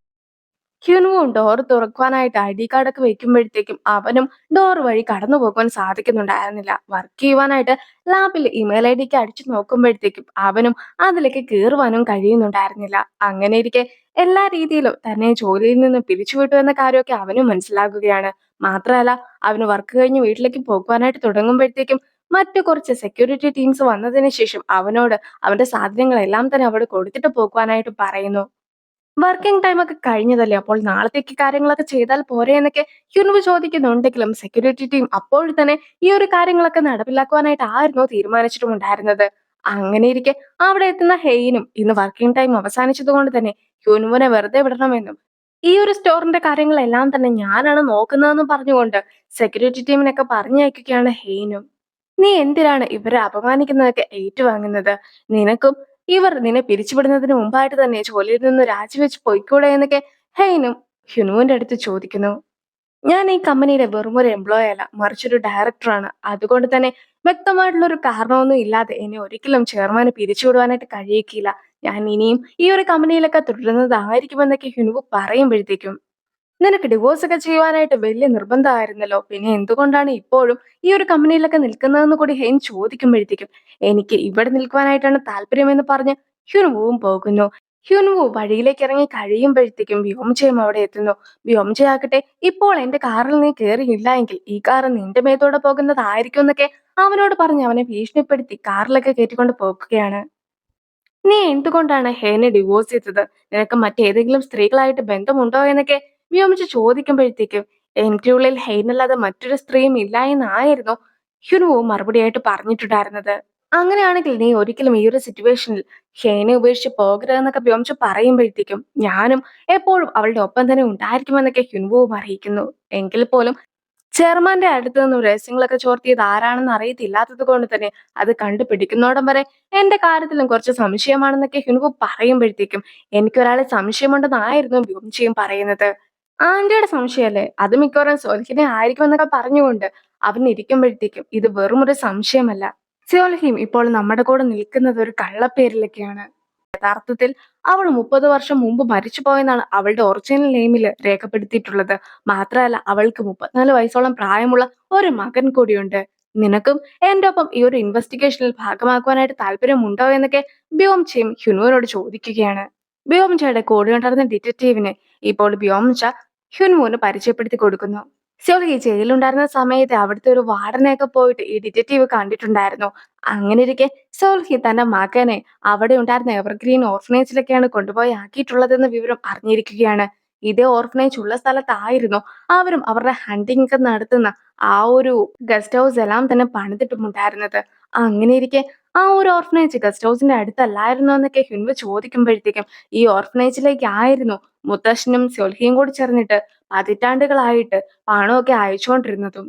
A: ഹ്യുനുവും ഡോർ തുറക്കുവാനായിട്ട് ഐഡി കാർഡൊക്കെ വെക്കുമ്പോഴത്തേക്കും അവനും ഡോർ വഴി കടന്നു പോകാൻ സാധിക്കുന്നുണ്ടായിരുന്നില്ല. വർക്ക് ചെയ്യുവാനായിട്ട് ലാബിൽ ഇമെയിൽ ഐ ഡിക്ക് അടിച്ചു നോക്കുമ്പോഴത്തേക്കും അവനും അതിലേക്ക് കയറുവാനും കഴിയുന്നുണ്ടായിരുന്നില്ല. അങ്ങനെ ഇരിക്കെ എല്ലാ രീതിയിലും തന്നെ ജോലിയിൽ നിന്ന് പിരിച്ചുവിട്ടു എന്ന കാര്യമൊക്കെ അവനും മനസ്സിലാകുകയാണ്. മാത്രമല്ല അവന് വർക്ക് കഴിഞ്ഞ് വീട്ടിലേക്ക് പോകുവാനായിട്ട് തുടങ്ങുമ്പോഴത്തേക്കും മറ്റു കുറച്ച് സെക്യൂരിറ്റി ടീംസ് വന്നതിന് ശേഷം അവനോട് അവന്റെ സാധനങ്ങളെല്ലാം തന്നെ അവിടെ കൊടുത്തിട്ട് പോകുവാനായിട്ട് പറയുന്നു. വർക്കിംഗ് ടൈം ഒക്കെ കഴിഞ്ഞതല്ലേ, അപ്പോൾ നാളത്തേക്ക് കാര്യങ്ങളൊക്കെ ചെയ്താൽ പോരെ എന്നൊക്കെ ഹ്യുൻവു ചോദിക്കുന്നുണ്ടെങ്കിലും സെക്യൂരിറ്റി ടീം അപ്പോൾ തന്നെ ഈ ഒരു കാര്യങ്ങളൊക്കെ നടപ്പിലാക്കുവാനായിട്ട് ആയിരുന്നു തീരുമാനിച്ചിട്ടുമുണ്ടായിരുന്നത്. അങ്ങനെ ഇരിക്കെ അവിടെ എത്തുന്ന ഹെയ്നും ഇന്ന് വർക്കിംഗ് ടൈം അവസാനിച്ചത് കൊണ്ട് തന്നെ ഹ്യുൻവുനെ വെറുതെ വിടണമെന്നും ഈ ഒരു സ്റ്റോറിന്റെ കാര്യങ്ങളെല്ലാം തന്നെ ഞാനാണ് നോക്കുന്നതെന്നും പറഞ്ഞുകൊണ്ട് സെക്യൂരിറ്റി ടീമിനൊക്കെ പറഞ്ഞയക്കുകയാണ് ഹെയ്നും. നീ എന്തിനാണ് ഇവരെ അപമാനിക്കുന്നതൊക്കെ ഏറ്റുവാങ്ങുന്നത്? നിനക്കും ഇവർ നിന്നെ പിരിച്ചുവിടുന്നതിന് മുമ്പായിട്ട് തന്നെ ജോലിയിൽ നിന്ന് രാജിവെച്ച് പൊയ്ക്കൂടെ എന്നൊക്കെ ഹെയ്നും ഹ്യുനുവിന്റെ അടുത്ത് ചോദിക്കുന്നു. ഞാൻ ഈ കമ്പനിയിലെ വെറുമൊരു എംപ്ലോയി അല്ല, മറിച്ചൊരു ഡയറക്ടറാണ്. അതുകൊണ്ട് തന്നെ വ്യക്തമായിട്ടുള്ള ഒരു കാരണമൊന്നും ഇല്ലാതെ എന്നെ ഒരിക്കലും ചെയർമാന് പിരിച്ചുവിടുവാനായിട്ട് കഴിയിക്കില്ല. ഞാൻ ഇനിയും ഈ ഒരു കമ്പനിയിലൊക്കെ തുടരുന്നതായിരിക്കുമെന്നൊക്കെ ഹ്യുനുവു പറയുമ്പോഴത്തേക്കും നിനക്ക് ഡിവോഴ്സ് ഒക്കെ ചെയ്യുവാനായിട്ട് വലിയ നിർബന്ധമായിരുന്നല്ലോ. പിന്നെ എന്തുകൊണ്ടാണ് ഇപ്പോഴും ഈ ഒരു കമ്പനിയിലൊക്കെ നിൽക്കുന്നതെന്ന് കൂടി ഹെയ്ൻ ചോദിക്കുമ്പോഴത്തേക്കും എനിക്ക് ഇവിടെ നിൽക്കുവാനായിട്ടാണ് താല്പര്യമെന്ന് പറഞ്ഞ് ഹ്യുനുവും പോകുന്നു. ഹ്യുൻവു വഴിയിലേക്ക് ഇറങ്ങി കഴിയുമ്പോഴത്തേക്കും വ്യോംചയും അവിടെ എത്തുന്നു. വ്യോംച ആകട്ടെ, ഇപ്പോൾ എന്റെ കാറിൽ നീ കയറിയില്ല എങ്കിൽ ഈ കാർ നിന്റെ മേത്തോടെ പോകുന്നതായിരിക്കും എന്നൊക്കെ അവനോട് പറഞ്ഞ് അവനെ ഭീഷണിപ്പെടുത്തി കാറിലൊക്കെ കയറ്റിക്കൊണ്ട് പോകുകയാണ്. നീ എന്തുകൊണ്ടാണ് ഹേനെ ഡിവോഴ്സ് ചെയ്തത്? നിനക്ക് മറ്റേതെങ്കിലും സ്ത്രീകളായിട്ട് ബന്ധമുണ്ടോ എന്നൊക്കെ വ്യോമിച്ച് ചോദിക്കുമ്പോഴത്തേക്കും എന്റെ ഉള്ളിൽ ഹെയ്നല്ലാതെ മറ്റൊരു സ്ത്രീയും ഇല്ല എന്നായിരുന്നു ഹ്യുനുവോ മറുപടിയായിട്ട് പറഞ്ഞിട്ടുണ്ടായിരുന്നത്. അങ്ങനെയാണെങ്കിൽ നീ ഒരിക്കലും ഈ ഒരു സിറ്റുവേഷനിൽ ഹേനെ ഉപേക്ഷിച്ച് പോകരുതെന്നൊക്കെ വ്യോമിച്ച് പറയുമ്പോഴത്തേക്കും ഞാനും എപ്പോഴും അവളുടെ ഒപ്പം തന്നെ ഉണ്ടായിരിക്കുമെന്നൊക്കെ ഹ്യുനുവോവും അറിയിക്കുന്നു. എങ്കിൽ പോലും ചെയർമാന്റെ അടുത്ത് നിന്നും രഹസ്യങ്ങളൊക്കെ ചോർത്തിയത് ആരാണെന്ന് അറിയത്തില്ലാത്തത് കൊണ്ട് തന്നെ അത് കണ്ടുപിടിക്കുന്നോടം വരെ എന്റെ കാര്യത്തിലും കുറച്ച് സംശയമാണെന്നൊക്കെ ഹിനുവു പറയുമ്പോഴത്തേക്കും എനിക്കൊരാളെ സംശയമുണ്ടെന്നായിരുന്നു ബ്യൂംചിയും പറയുന്നത്. ആന്റിയുടെ സംശയമല്ലേ, അത് മിക്കവാറും സോൽഹിനെ ആയിരിക്കുമെന്നൊക്കെ പറഞ്ഞുകൊണ്ട് അവൻ ഇരിക്കുമ്പോഴത്തേക്കും ഇത് വെറും ഒരു സംശയമല്ല. സോൽഹിം ഇപ്പോൾ നമ്മുടെ കൂടെ നിൽക്കുന്നത് ഒരു കള്ളപ്പേരിലൊക്കെയാണ്. യഥാർത്ഥത്തിൽ അവൾ 30 വർഷം മുമ്പ് മരിച്ചുപോയെന്നാണ് അവളുടെ ഒറിജിനൽ നെയിമിൽ രേഖപ്പെടുത്തിയിട്ടുള്ളത്. മാത്രമല്ല അവൾക്ക് 34 വയസ്സോളം പ്രായമുള്ള ഒരു മകൻ കൂടിയുണ്ട്. നിനക്കും എന്റെ ഒപ്പം ഈ ഒരു ഇൻവെസ്റ്റിഗേഷനിൽ ഭാഗമാക്കുവാനായിട്ട് താല്പര്യമുണ്ടോ എന്നൊക്കെ ബ്യോംചയും ഹ്യുനുവിനോട് ചോദിക്കുകയാണ്. ബ്യോംചയുടെ കൂടെ ഉണ്ടായിരുന്ന ഡിറ്റക്റ്റീവിനെ ഇപ്പോൾ ബ്യോംച ഹ്യുനുവിന് പരിചയപ്പെടുത്തി കൊടുക്കുന്നു. സോൾഹി ജയിലുണ്ടായിരുന്ന സമയത്ത് അവിടുത്തെ ഒരു വാർഡനെയൊക്കെ പോയിട്ട് ഈ ഡിറ്റക്റ്റീവ് കണ്ടിട്ടുണ്ടായിരുന്നു. അങ്ങനെ ഇരിക്കെ സോൾഹി തന്റെ മകനെ അവിടെ ഉണ്ടായിരുന്ന എവർഗ്രീൻ ഓർഫനേജിലൊക്കെയാണ് കൊണ്ടുപോയി ആക്കിയിട്ടുള്ളതെന്ന വിവരം അറിഞ്ഞിരിക്കുകയാണ്. ഇതേ ഓർഫനേജ് ഉള്ള സ്ഥലത്തായിരുന്നു അവരും അവരുടെ ഹണ്ടിങ് ഒക്കെ നടത്തുന്ന ആ ഒരു ഗസ്റ്റ് ഹൗസ് എല്ലാം തന്നെ പണിതിട്ടുമുണ്ടായിരുന്നത്. അങ്ങനെ ഇരിക്കെ ആ ഒരു ഓർഫനേജ് ഗസ്റ്റ് ഹൗസിന്റെ അടുത്തല്ലായിരുന്നു എന്നൊക്കെ ഹ്യുൻവ ചോദിക്കുമ്പോഴത്തേക്കും ഈ ഓർഫനേജിലേക്ക് ആയിരുന്നു മുത്തശ്ശനും സൊൽഹിയും കൂടി ചേർന്നിട്ട് പതിറ്റാണ്ടുകളായിട്ട് പണമൊക്കെ അയച്ചുകൊണ്ടിരുന്നതും.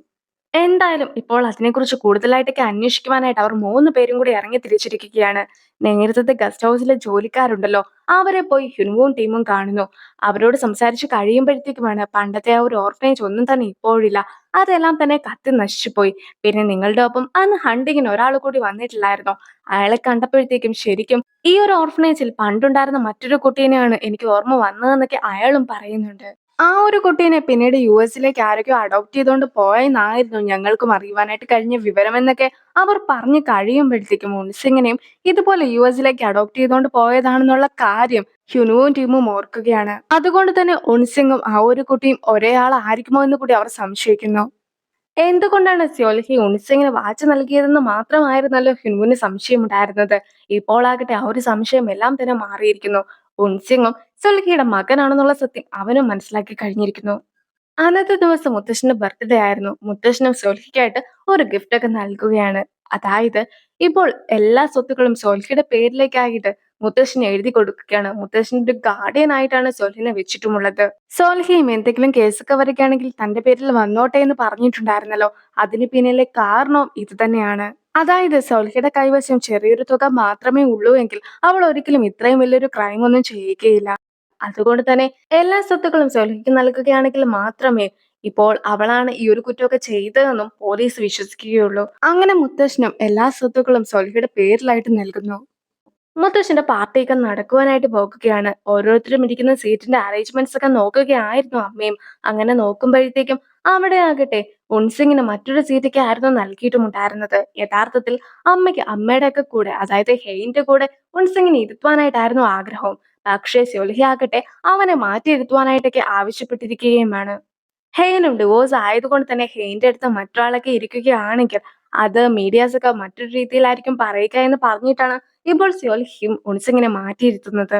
A: എന്തായാലും ഇപ്പോൾ അതിനെക്കുറിച്ച് കൂടുതലായിട്ടൊക്കെ അന്വേഷിക്കുവാനായിട്ട് അവർ 3 പേരും കൂടി ഇറങ്ങി തിരിച്ചിരിക്കുകയാണ്. നേരത്തെ ഗസ്റ്റ് ഹൗസിലെ ജോലിക്കാരുണ്ടല്ലോ, അവരെ പോയി ഹ്യുൻവുവും ടീമും കാണുന്നു. അവരോട് സംസാരിച്ച് കഴിയുമ്പോഴത്തേക്കുമാണ് പണ്ടത്തെ ആ ഒരു ഓർഫനേജ് ഒന്നും തന്നെ ഇപ്പോഴില്ല, അതെല്ലാം തന്നെ കത്തി നശിച്ചുപോയി. പിന്നെ നിങ്ങളുടെ ഒപ്പം അന്ന് ഹണ്ടിങ്ങിന് ഒരാൾ കൂടി വന്നിട്ടില്ലായിരുന്നോ? അയാളെ കണ്ടപ്പോഴത്തേക്കും ശരിക്കും ഈ ഒരു ഓർഫനേജിൽ പണ്ടുണ്ടായിരുന്ന മറ്റൊരു കുട്ടീനെയാണ് എനിക്ക് ഓർമ്മ വന്നതെന്നൊക്കെ അയാളും പറയുന്നുണ്ട്. ആ ഒരു കുട്ടീനെ പിന്നീട് യുഎസിലേക്ക് ആരൊക്കെയോ അഡോപ്റ്റ് ചെയ്തുകൊണ്ട് പോയെന്നായിരുന്നു ഞങ്ങൾക്കും അറിയുവാനായിട്ട് കഴിഞ്ഞ വിവരമെന്നൊക്കെ അവർ പറഞ്ഞു കഴിയുമ്പോഴത്തേക്കും ഉൻസിങ്ങിനെയും ഇതുപോലെ യുഎസിലേക്ക് അഡോപ്റ്റ് ചെയ്തുകൊണ്ട് പോയതാണെന്നുള്ള കാര്യം ഹ്യുനുവും ടീമും ഓർക്കുകയാണ്. അതുകൊണ്ട് തന്നെ ഉൻസിങ്ങും ആ ഒരു കുട്ടിയും ഒരേ ആളായിരിക്കുമോ എന്ന് കൂടി അവർ സംശയിക്കുന്നു. എന്തുകൊണ്ടാണ് സ്യോൽഹി ഉൻസിങ്ങിന് വാച്ച് നൽകിയതെന്ന് മാത്രമായിരുന്നല്ലോ ഹ്യുൻവുവിന് സംശയമുണ്ടായിരുന്നത്. ഇപ്പോൾ ആകട്ടെ ആ ഒരു സംശയം എല്ലാം തന്നെ മാറിയിരിക്കുന്നു. ഉൻസിങ്ങും സൊൽഹിയുടെ മകനാണെന്നുള്ള സത്യം അവനും മനസ്സിലാക്കി കഴിഞ്ഞിരിക്കുന്നു. അന്നത്തെ ദിവസം മുത്തശ്ശന്റെ ബർത്ത്ഡേ ആയിരുന്നു. മുത്തശ്ശനും സോൽഹിക്കായിട്ട് ഒരു ഗിഫ്റ്റ് ഒക്കെ നൽകുകയാണ്. അതായത് ഇപ്പോൾ എല്ലാ സ്വത്തുക്കളും സോൽഹിയുടെ പേരിലേക്കായിട്ട് മുത്തശ്ശന് എഴുതി കൊടുക്കുകയാണ്. മുത്തശ്ശന്റെ ഗാർഡിയൻ ആയിട്ടാണ് സോൽഹിനെ വെച്ചിട്ടുമുള്ളത്. സോൽഹിയും എന്തെങ്കിലും കേസൊക്കെ വരികയാണെങ്കിൽ തന്റെ പേരിൽ വന്നോട്ടെ എന്ന് പറഞ്ഞിട്ടുണ്ടായിരുന്നല്ലോ. അതിന് പിന്നിലെ കാരണവും ഇത് തന്നെയാണ്. അതായത് സോൽഹിയുടെ കൈവശം ചെറിയൊരു തുക മാത്രമേ ഉള്ളൂ എങ്കിൽ അവൾ ഒരിക്കലും ഇത്രയും വലിയൊരു ക്രൈം ഒന്നും ചെയ്യുകയില്ല. അതുകൊണ്ട് തന്നെ എല്ലാ സ്വത്തുക്കളും സോൽഹിക്ക് നൽകുകയാണെങ്കിൽ മാത്രമേ ഇപ്പോൾ അവളാണ് ഈ ഒരു കുറ്റമൊക്കെ ചെയ്തതെന്നും പോലീസ് വിശ്വസിക്കുകയുള്ളൂ. അങ്ങനെ മുത്തശ്ശനും എല്ലാ സ്വത്തുക്കളും സോൽഹിയുടെ പേരിലായിട്ട് നൽകുന്നു. മുത്തശ്ശന്റെ പാർട്ടിയൊക്കെ നടക്കുവാനായിട്ട് പോകുകയാണ്. ഓരോരുത്തരും ഇരിക്കുന്ന സീറ്റിന്റെ അറേഞ്ച്മെന്റ്സ് ഒക്കെ നോക്കുകയായിരുന്നു അമ്മയും. അങ്ങനെ നോക്കുമ്പോഴത്തേക്കും അവിടെ ആകട്ടെ ഉൻസിങ്ങിന് മറ്റൊരു സീറ്റൊക്കെ ആയിരുന്നു നൽകിയിട്ടുമുണ്ടായിരുന്നത്. യഥാർത്ഥത്തിൽ അമ്മയ്ക്ക് അമ്മയുടെ ഒക്കെ കൂടെ, അതായത് ഹെയിന്റെ കൂടെ ഉൻസിങ്ങിനെ ഇരുത്തുവാനായിട്ടായിരുന്നു ആഗ്രഹവും. പക്ഷേ സൊൽഹി ആകട്ടെ അവനെ മാറ്റിയിരുത്തുവാനായിട്ടൊക്കെ ആവശ്യപ്പെട്ടിരിക്കുകയുമാണ്. ഹെയ്നും ഡിവോഴ്സ് ആയതുകൊണ്ട് തന്നെ ഹെയിന്റെ അടുത്ത് മറ്റൊരാളൊക്കെ ഇരിക്കുകയാണെങ്കിൽ അത് മീഡിയാസ് ഒക്കെ മറ്റൊരു രീതിയിലായിരിക്കും പറയുക എന്ന് പറഞ്ഞിട്ടാണ് ഇപ്പോൾ സ്യോൽഹിയും ഉൻസിങ്ങിനെ മാറ്റിയിരുത്തുന്നത്.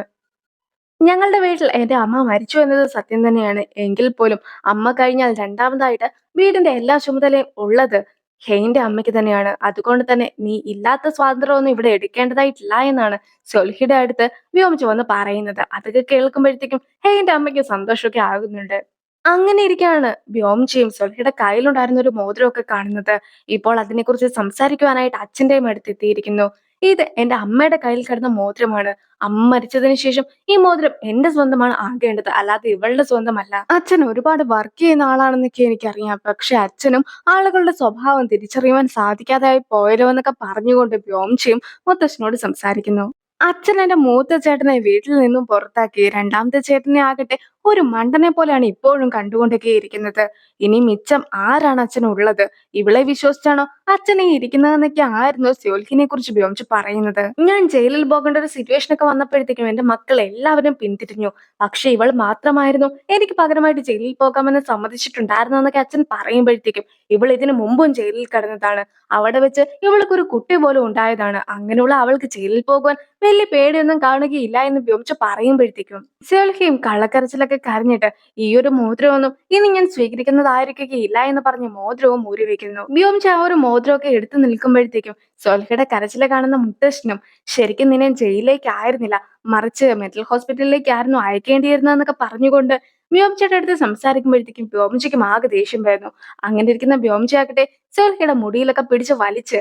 A: ഞങ്ങളുടെ വീട്ടിൽ എന്റെ അമ്മ മരിച്ചു എന്നത് സത്യം തന്നെയാണ്. എങ്കിൽ പോലും അമ്മ കഴിഞ്ഞാൽ രണ്ടാമതായിട്ട് വീടിന്റെ എല്ലാ ചുമതലയും ഉള്ളത് ഹെയിന്റെ അമ്മയ്ക്ക് തന്നെയാണ്. അതുകൊണ്ട് തന്നെ നീ ഇല്ലാത്ത സ്വാതന്ത്ര്യമൊന്നും ഇവിടെ എടുക്കേണ്ടതായിട്ടില്ല എന്നാണ് സൊൽഹിയുടെ അടുത്ത് വ്യോമിച്ചു വന്ന് പറയുന്നത്. അതൊക്കെ കേൾക്കുമ്പോഴത്തേക്കും ഹെയിന്റെ അമ്മയ്ക്ക് സന്തോഷമൊക്കെ ആകുന്നുണ്ട്. അങ്ങനെ ഇരിക്കെയാണ് വ്യോംചയും സൊൽഹിയുടെ കയ്യിലുണ്ടായിരുന്ന ഒരു മോതിരമൊക്കെ കാണുന്നത്. ഇപ്പോൾ അതിനെക്കുറിച്ച് സംസാരിക്കുവാനായിട്ട് അച്ഛന്റെയും അടുത്തെത്തിയിരിക്കുന്നു. ഇത് എന്റെ അമ്മയുടെ കയ്യിൽ കിടന്ന മോതിരമാണ്. അമ്മ മരിച്ചതിന് ശേഷം ഈ മോതിരം എന്റെ സ്വന്തമാണ് ആകേണ്ടത്, അല്ലാതെ ഇവളുടെ സ്വന്തമല്ല. അച്ഛൻ ഒരുപാട് വർക്ക് ചെയ്യുന്ന ആളാണെന്നൊക്കെ എനിക്കറിയാം. പക്ഷെ അച്ഛനും ആളുകളുടെ സ്വഭാവം തിരിച്ചറിയുവാൻ സാധിക്കാതായി പോയല്ലോ എന്നൊക്കെ പറഞ്ഞുകൊണ്ട് വ്യോംചയും മുത്തശ്ശനോട് സംസാരിക്കുന്നു. അച്ഛൻ എന്റെ മൂത്ത ചേട്ടനെ വീട്ടിൽ നിന്നും പുറത്താക്കി. രണ്ടാമത്തെ ചേട്ടനെ ആകട്ടെ ഒരു മണ്ടനെ പോലെയാണ് ഇപ്പോഴും കണ്ടുകൊണ്ടൊക്കെയിരിക്കുന്നത്. ഇനി മിച്ചം ആരാണ് അച്ഛനുള്ളത്? ഇവളെ വിശ്വസിച്ചാണോ അച്ഛനെ ഇരിക്കുന്നതെന്നൊക്കെ ആയിരുന്നു സ്യോൽഹിനെ കുറിച്ച് ബ്യോംച് പറയുന്നത്. ഞാൻ ജയിലിൽ പോകേണ്ട ഒരു സിറ്റുവേഷൻ ഒക്കെ വന്നപ്പോഴത്തേക്കും എന്റെ മക്കൾ എല്ലാവരും പിന്തിരിഞ്ഞു. പക്ഷെ ഇവൾ മാത്രമായിരുന്നു എനിക്ക് പകരമായിട്ട് ജയിലിൽ പോകാമെന്ന് സമ്മതിച്ചിട്ടുണ്ടായിരുന്നെന്നൊക്കെ അച്ഛൻ പറയുമ്പോഴത്തേക്കും ഇവൾ ഇതിനു മുമ്പും ജയിലിൽ കിടന്നതാണ്. അവിടെ വെച്ച് ഇവൾക്കൊരു കുട്ടി പോലും ഉണ്ടായതാണ്. അങ്ങനെയുള്ള അവൾക്ക് ജയിലിൽ പോകുവാൻ വലിയ പേടിയൊന്നും കാണുകയില്ല എന്ന് ബ്യോംച് പറയുമ്പോഴത്തേക്കും സെൽഹിയും കള്ളക്കരച്ചിലൊക്കെ കരഞ്ഞിട്ട് ഈ ഒരു മോതിരമൊന്നും ഇനി ഞാൻ സ്വീകരിക്കുന്നതായിരിക്കുകയില്ല എന്ന് പറഞ്ഞ് മോതിരവും ഊരി വെക്കുന്നു. ബ്യോംച് ആ ഒരു മോതിരമൊക്കെ എടുത്തു നിൽക്കുമ്പോഴത്തേക്കും സോൽഹയുടെ കരച്ചില കാണുന്ന മുത്തശ്ശനും ശരിക്കും നിന്നെ ജയിലിലേക്ക് ആയിരുന്നില്ല, മറിച്ച് മെന്റൽ ഹോസ്പിറ്റലിലേക്കായിരുന്നു അയക്കേണ്ടിയിരുന്നതെന്നൊക്കെ പറഞ്ഞുകൊണ്ട് വ്യോംചയുടെ അടുത്ത് സംസാരിക്കുമ്പോഴത്തേക്കും വ്യോംചയ്ക്കും ആകെ ദേഷ്യം വരുന്നു. അങ്ങനെ ഇരിക്കുന്ന വ്യോംചയാകട്ടെ സോൽഹയുടെ മുടിയിലൊക്കെ പിടിച്ച് വലിച്ച്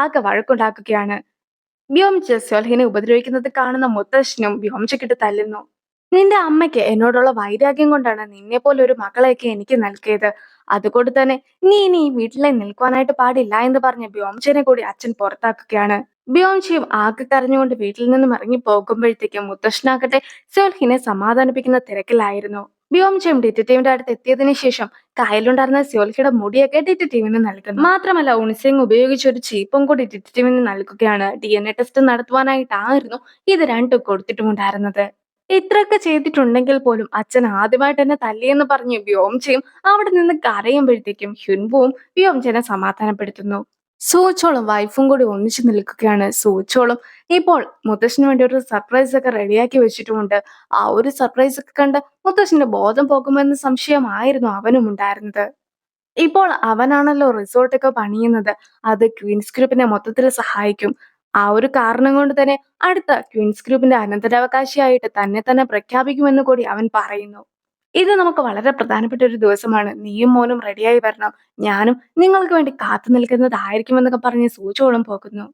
A: ആകെ വഴക്കുണ്ടാക്കുകയാണ്. വ്യോംച് സോൽഹിനെ ഉപദ്രവിക്കുന്നത് കാണുന്ന മുത്തശ്ശനും വ്യോംചക്കിട്ട് തല്ലുന്നു. നിന്റെ അമ്മയ്ക്ക് എന്നോടുള്ള വൈരാഗ്യം കൊണ്ടാണ് നിന്നെ പോലെ ഒരു മകളെയൊക്കെ എനിക്ക് നൽകിയത്. അതുകൊണ്ട് തന്നെ നീ ഇനി ഈ വീട്ടിലെ നിൽക്കുവാനായിട്ട് പാടില്ല എന്ന് പറഞ്ഞ് വ്യോംചനെ കൂടി അച്ഛൻ പുറത്താക്കുകയാണ്. വ്യോംചയും ആകെ കരഞ്ഞുകൊണ്ട് വീട്ടിൽ നിന്നും ഇറങ്ങി പോകുമ്പോഴത്തേക്കും മുത്തശ്ശനാകട്ടെ സോൽഹിനെ സമാധാനിപ്പിക്കുന്ന തിരക്കിലായിരുന്നു. വ്യോംചയും ഡിറ്റക്റ്റീവിന്റെ അടുത്ത് എത്തിയതിനു ശേഷം കയ്യിലുണ്ടായിരുന്ന സോൽഹിയുടെ മുടിയൊക്കെ ഡിറ്റക്റ്റീവിന് നൽകുന്നു. മാത്രമല്ല ഉൺസിംഗ് ഉപയോഗിച്ച ഒരു ചീപ്പും കൂടി ഡിറ്റക്റ്റീവിന് നൽകുകയാണ്. DNA ടെസ്റ്റ് നടത്തുവാനായിട്ടായിരുന്നു ഇത് രണ്ടും കൊടുത്തിട്ടുമുണ്ടായിരുന്നത്. ഇത്രയൊക്കെ ചെയ്തിട്ടുണ്ടെങ്കിൽ പോലും അച്ഛൻ ആദ്യമായിട്ട് എന്നെ തല്ലിയെന്ന് പറഞ്ഞ് വ്യോംചയും അവിടെ നിന്ന് കരയുമ്പോഴത്തേക്കും ഹ്യുൻവുവും വ്യോംചനെ സമാധാനപ്പെടുത്തുന്നു. സൂച്ചോളും വൈഫും കൂടി ഒന്നിച്ചു നിൽക്കുകയാണ്. സൂച്ചോളും ഇപ്പോൾ മുത്തശ്ശന് വേണ്ടി ഒരു സർപ്രൈസ് ഒക്കെ റെഡിയാക്കി വെച്ചിട്ടുമുണ്ട്. ആ ഒരു സർപ്രൈസ് ഒക്കെ കണ്ട് മുത്തശ്ശന്റെ ബോധം പോകുമെന്ന സംശയമായിരുന്നു അവനും ഉണ്ടായിരുന്നത്. ഇപ്പോൾ അവനാണല്ലോ റിസോർട്ടൊക്കെ പണിയുന്നത്. അത് ക്വീൻസ് ഗ്രൂപ്പിനെ മൊത്തത്തിൽ സഹായിക്കും. ആ ഒരു കാരണം കൊണ്ട് തന്നെ അടുത്ത ക്വീൻസ് ഗ്രൂപ്പിന്റെ അനന്തരാവകാശിയായിട്ട് തന്നെ പ്രഖ്യാപിക്കുമെന്ന് കൂടി അവൻ പറയുന്നു. ഇത് നമുക്ക് വളരെ പ്രധാനപ്പെട്ട ഒരു ദിവസമാണ്. നീയും മോനും റെഡിയായി വരണം. ഞാനും നിങ്ങൾക്ക് വേണ്ടി കാത്തു നിൽക്കുന്നതായിരിക്കുമെന്നൊക്കെ പറഞ്ഞ് സൂചോളും പോകുന്നു.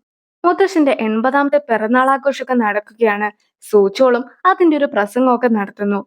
A: മുത്തശ്ശന്റെ 80ാമത്തെ പിറന്നാളാഘോഷമൊക്കെ നടക്കുകയാണ്. സൂചോളും അതിന്റെ ഒരു പ്രസംഗമൊക്കെ നടത്തുന്നു.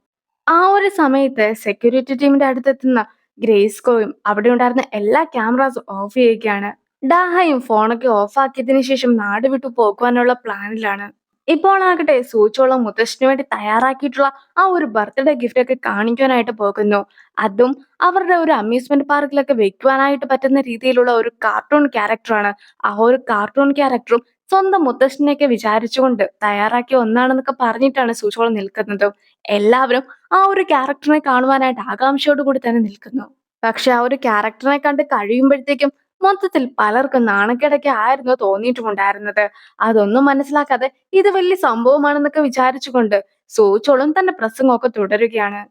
A: ആ ഒരു സമയത്ത് സെക്യൂരിറ്റി ടീമിന്റെ അടുത്തെത്തുന്ന ഗ്രേസ്കോയും അവിടെ ഉണ്ടായിരുന്ന എല്ലാ ക്യാമറാസും ഓഫ് ചെയ്യുകയാണ്. ഡാഹയും ഫോണൊക്കെ ഓഫ് ആക്കിയതിനു ശേഷം നാട് വിട്ടു പോകുവാനുള്ള പ്ലാനിലാണ്. ഇപ്പോൾ ആകട്ടെ സൂചോളം മുത്തശ്ശിന് വേണ്ടി തയ്യാറാക്കിയിട്ടുള്ള ആ ഒരു ബർത്ത്ഡേ ഗിഫ്റ്റ് ഒക്കെ കാണിക്കാനായിട്ട് പോകുന്നു. അതും അവരുടെ ഒരു അമ്യൂസ്മെന്റ് പാർക്കിലൊക്കെ വെക്കുവാനായിട്ട് പറ്റുന്ന രീതിയിലുള്ള ഒരു കാർട്ടൂൺ ക്യാരക്ടറാണ്. ആ ഒരു കാർട്ടൂൺ ക്യാരക്ടറും സ്വന്തം മുത്തശ്ശിനെയൊക്കെ വിചാരിച്ചുകൊണ്ട് തയ്യാറാക്കിയ ഒന്നാണെന്നൊക്കെ പറഞ്ഞിട്ടാണ് സൂചോളം നിൽക്കുന്നത്. എല്ലാവരും ആ ഒരു ക്യാരക്ടറിനെ കാണുവാനായിട്ട് ആകാംക്ഷയോട് കൂടി തന്നെ നിൽക്കുന്നു. പക്ഷെ ആ ഒരു ക്യാരക്ടറിനെ കണ്ട് കഴിയുമ്പോഴത്തേക്കും മൊത്തത്തിൽ പലർക്കും നാണക്കേടൊക്കെ ആയിരുന്നു തോന്നിയിട്ടുമുണ്ടായിരുന്നത്. അതൊന്നും മനസ്സിലാക്കാതെ ഇത് വലിയ സംഭവമാണെന്നൊക്കെ വിചാരിച്ചുകൊണ്ട് സൂചോളും തന്റെ പ്രസംഗമൊക്കെ തുടരുകയാണ്.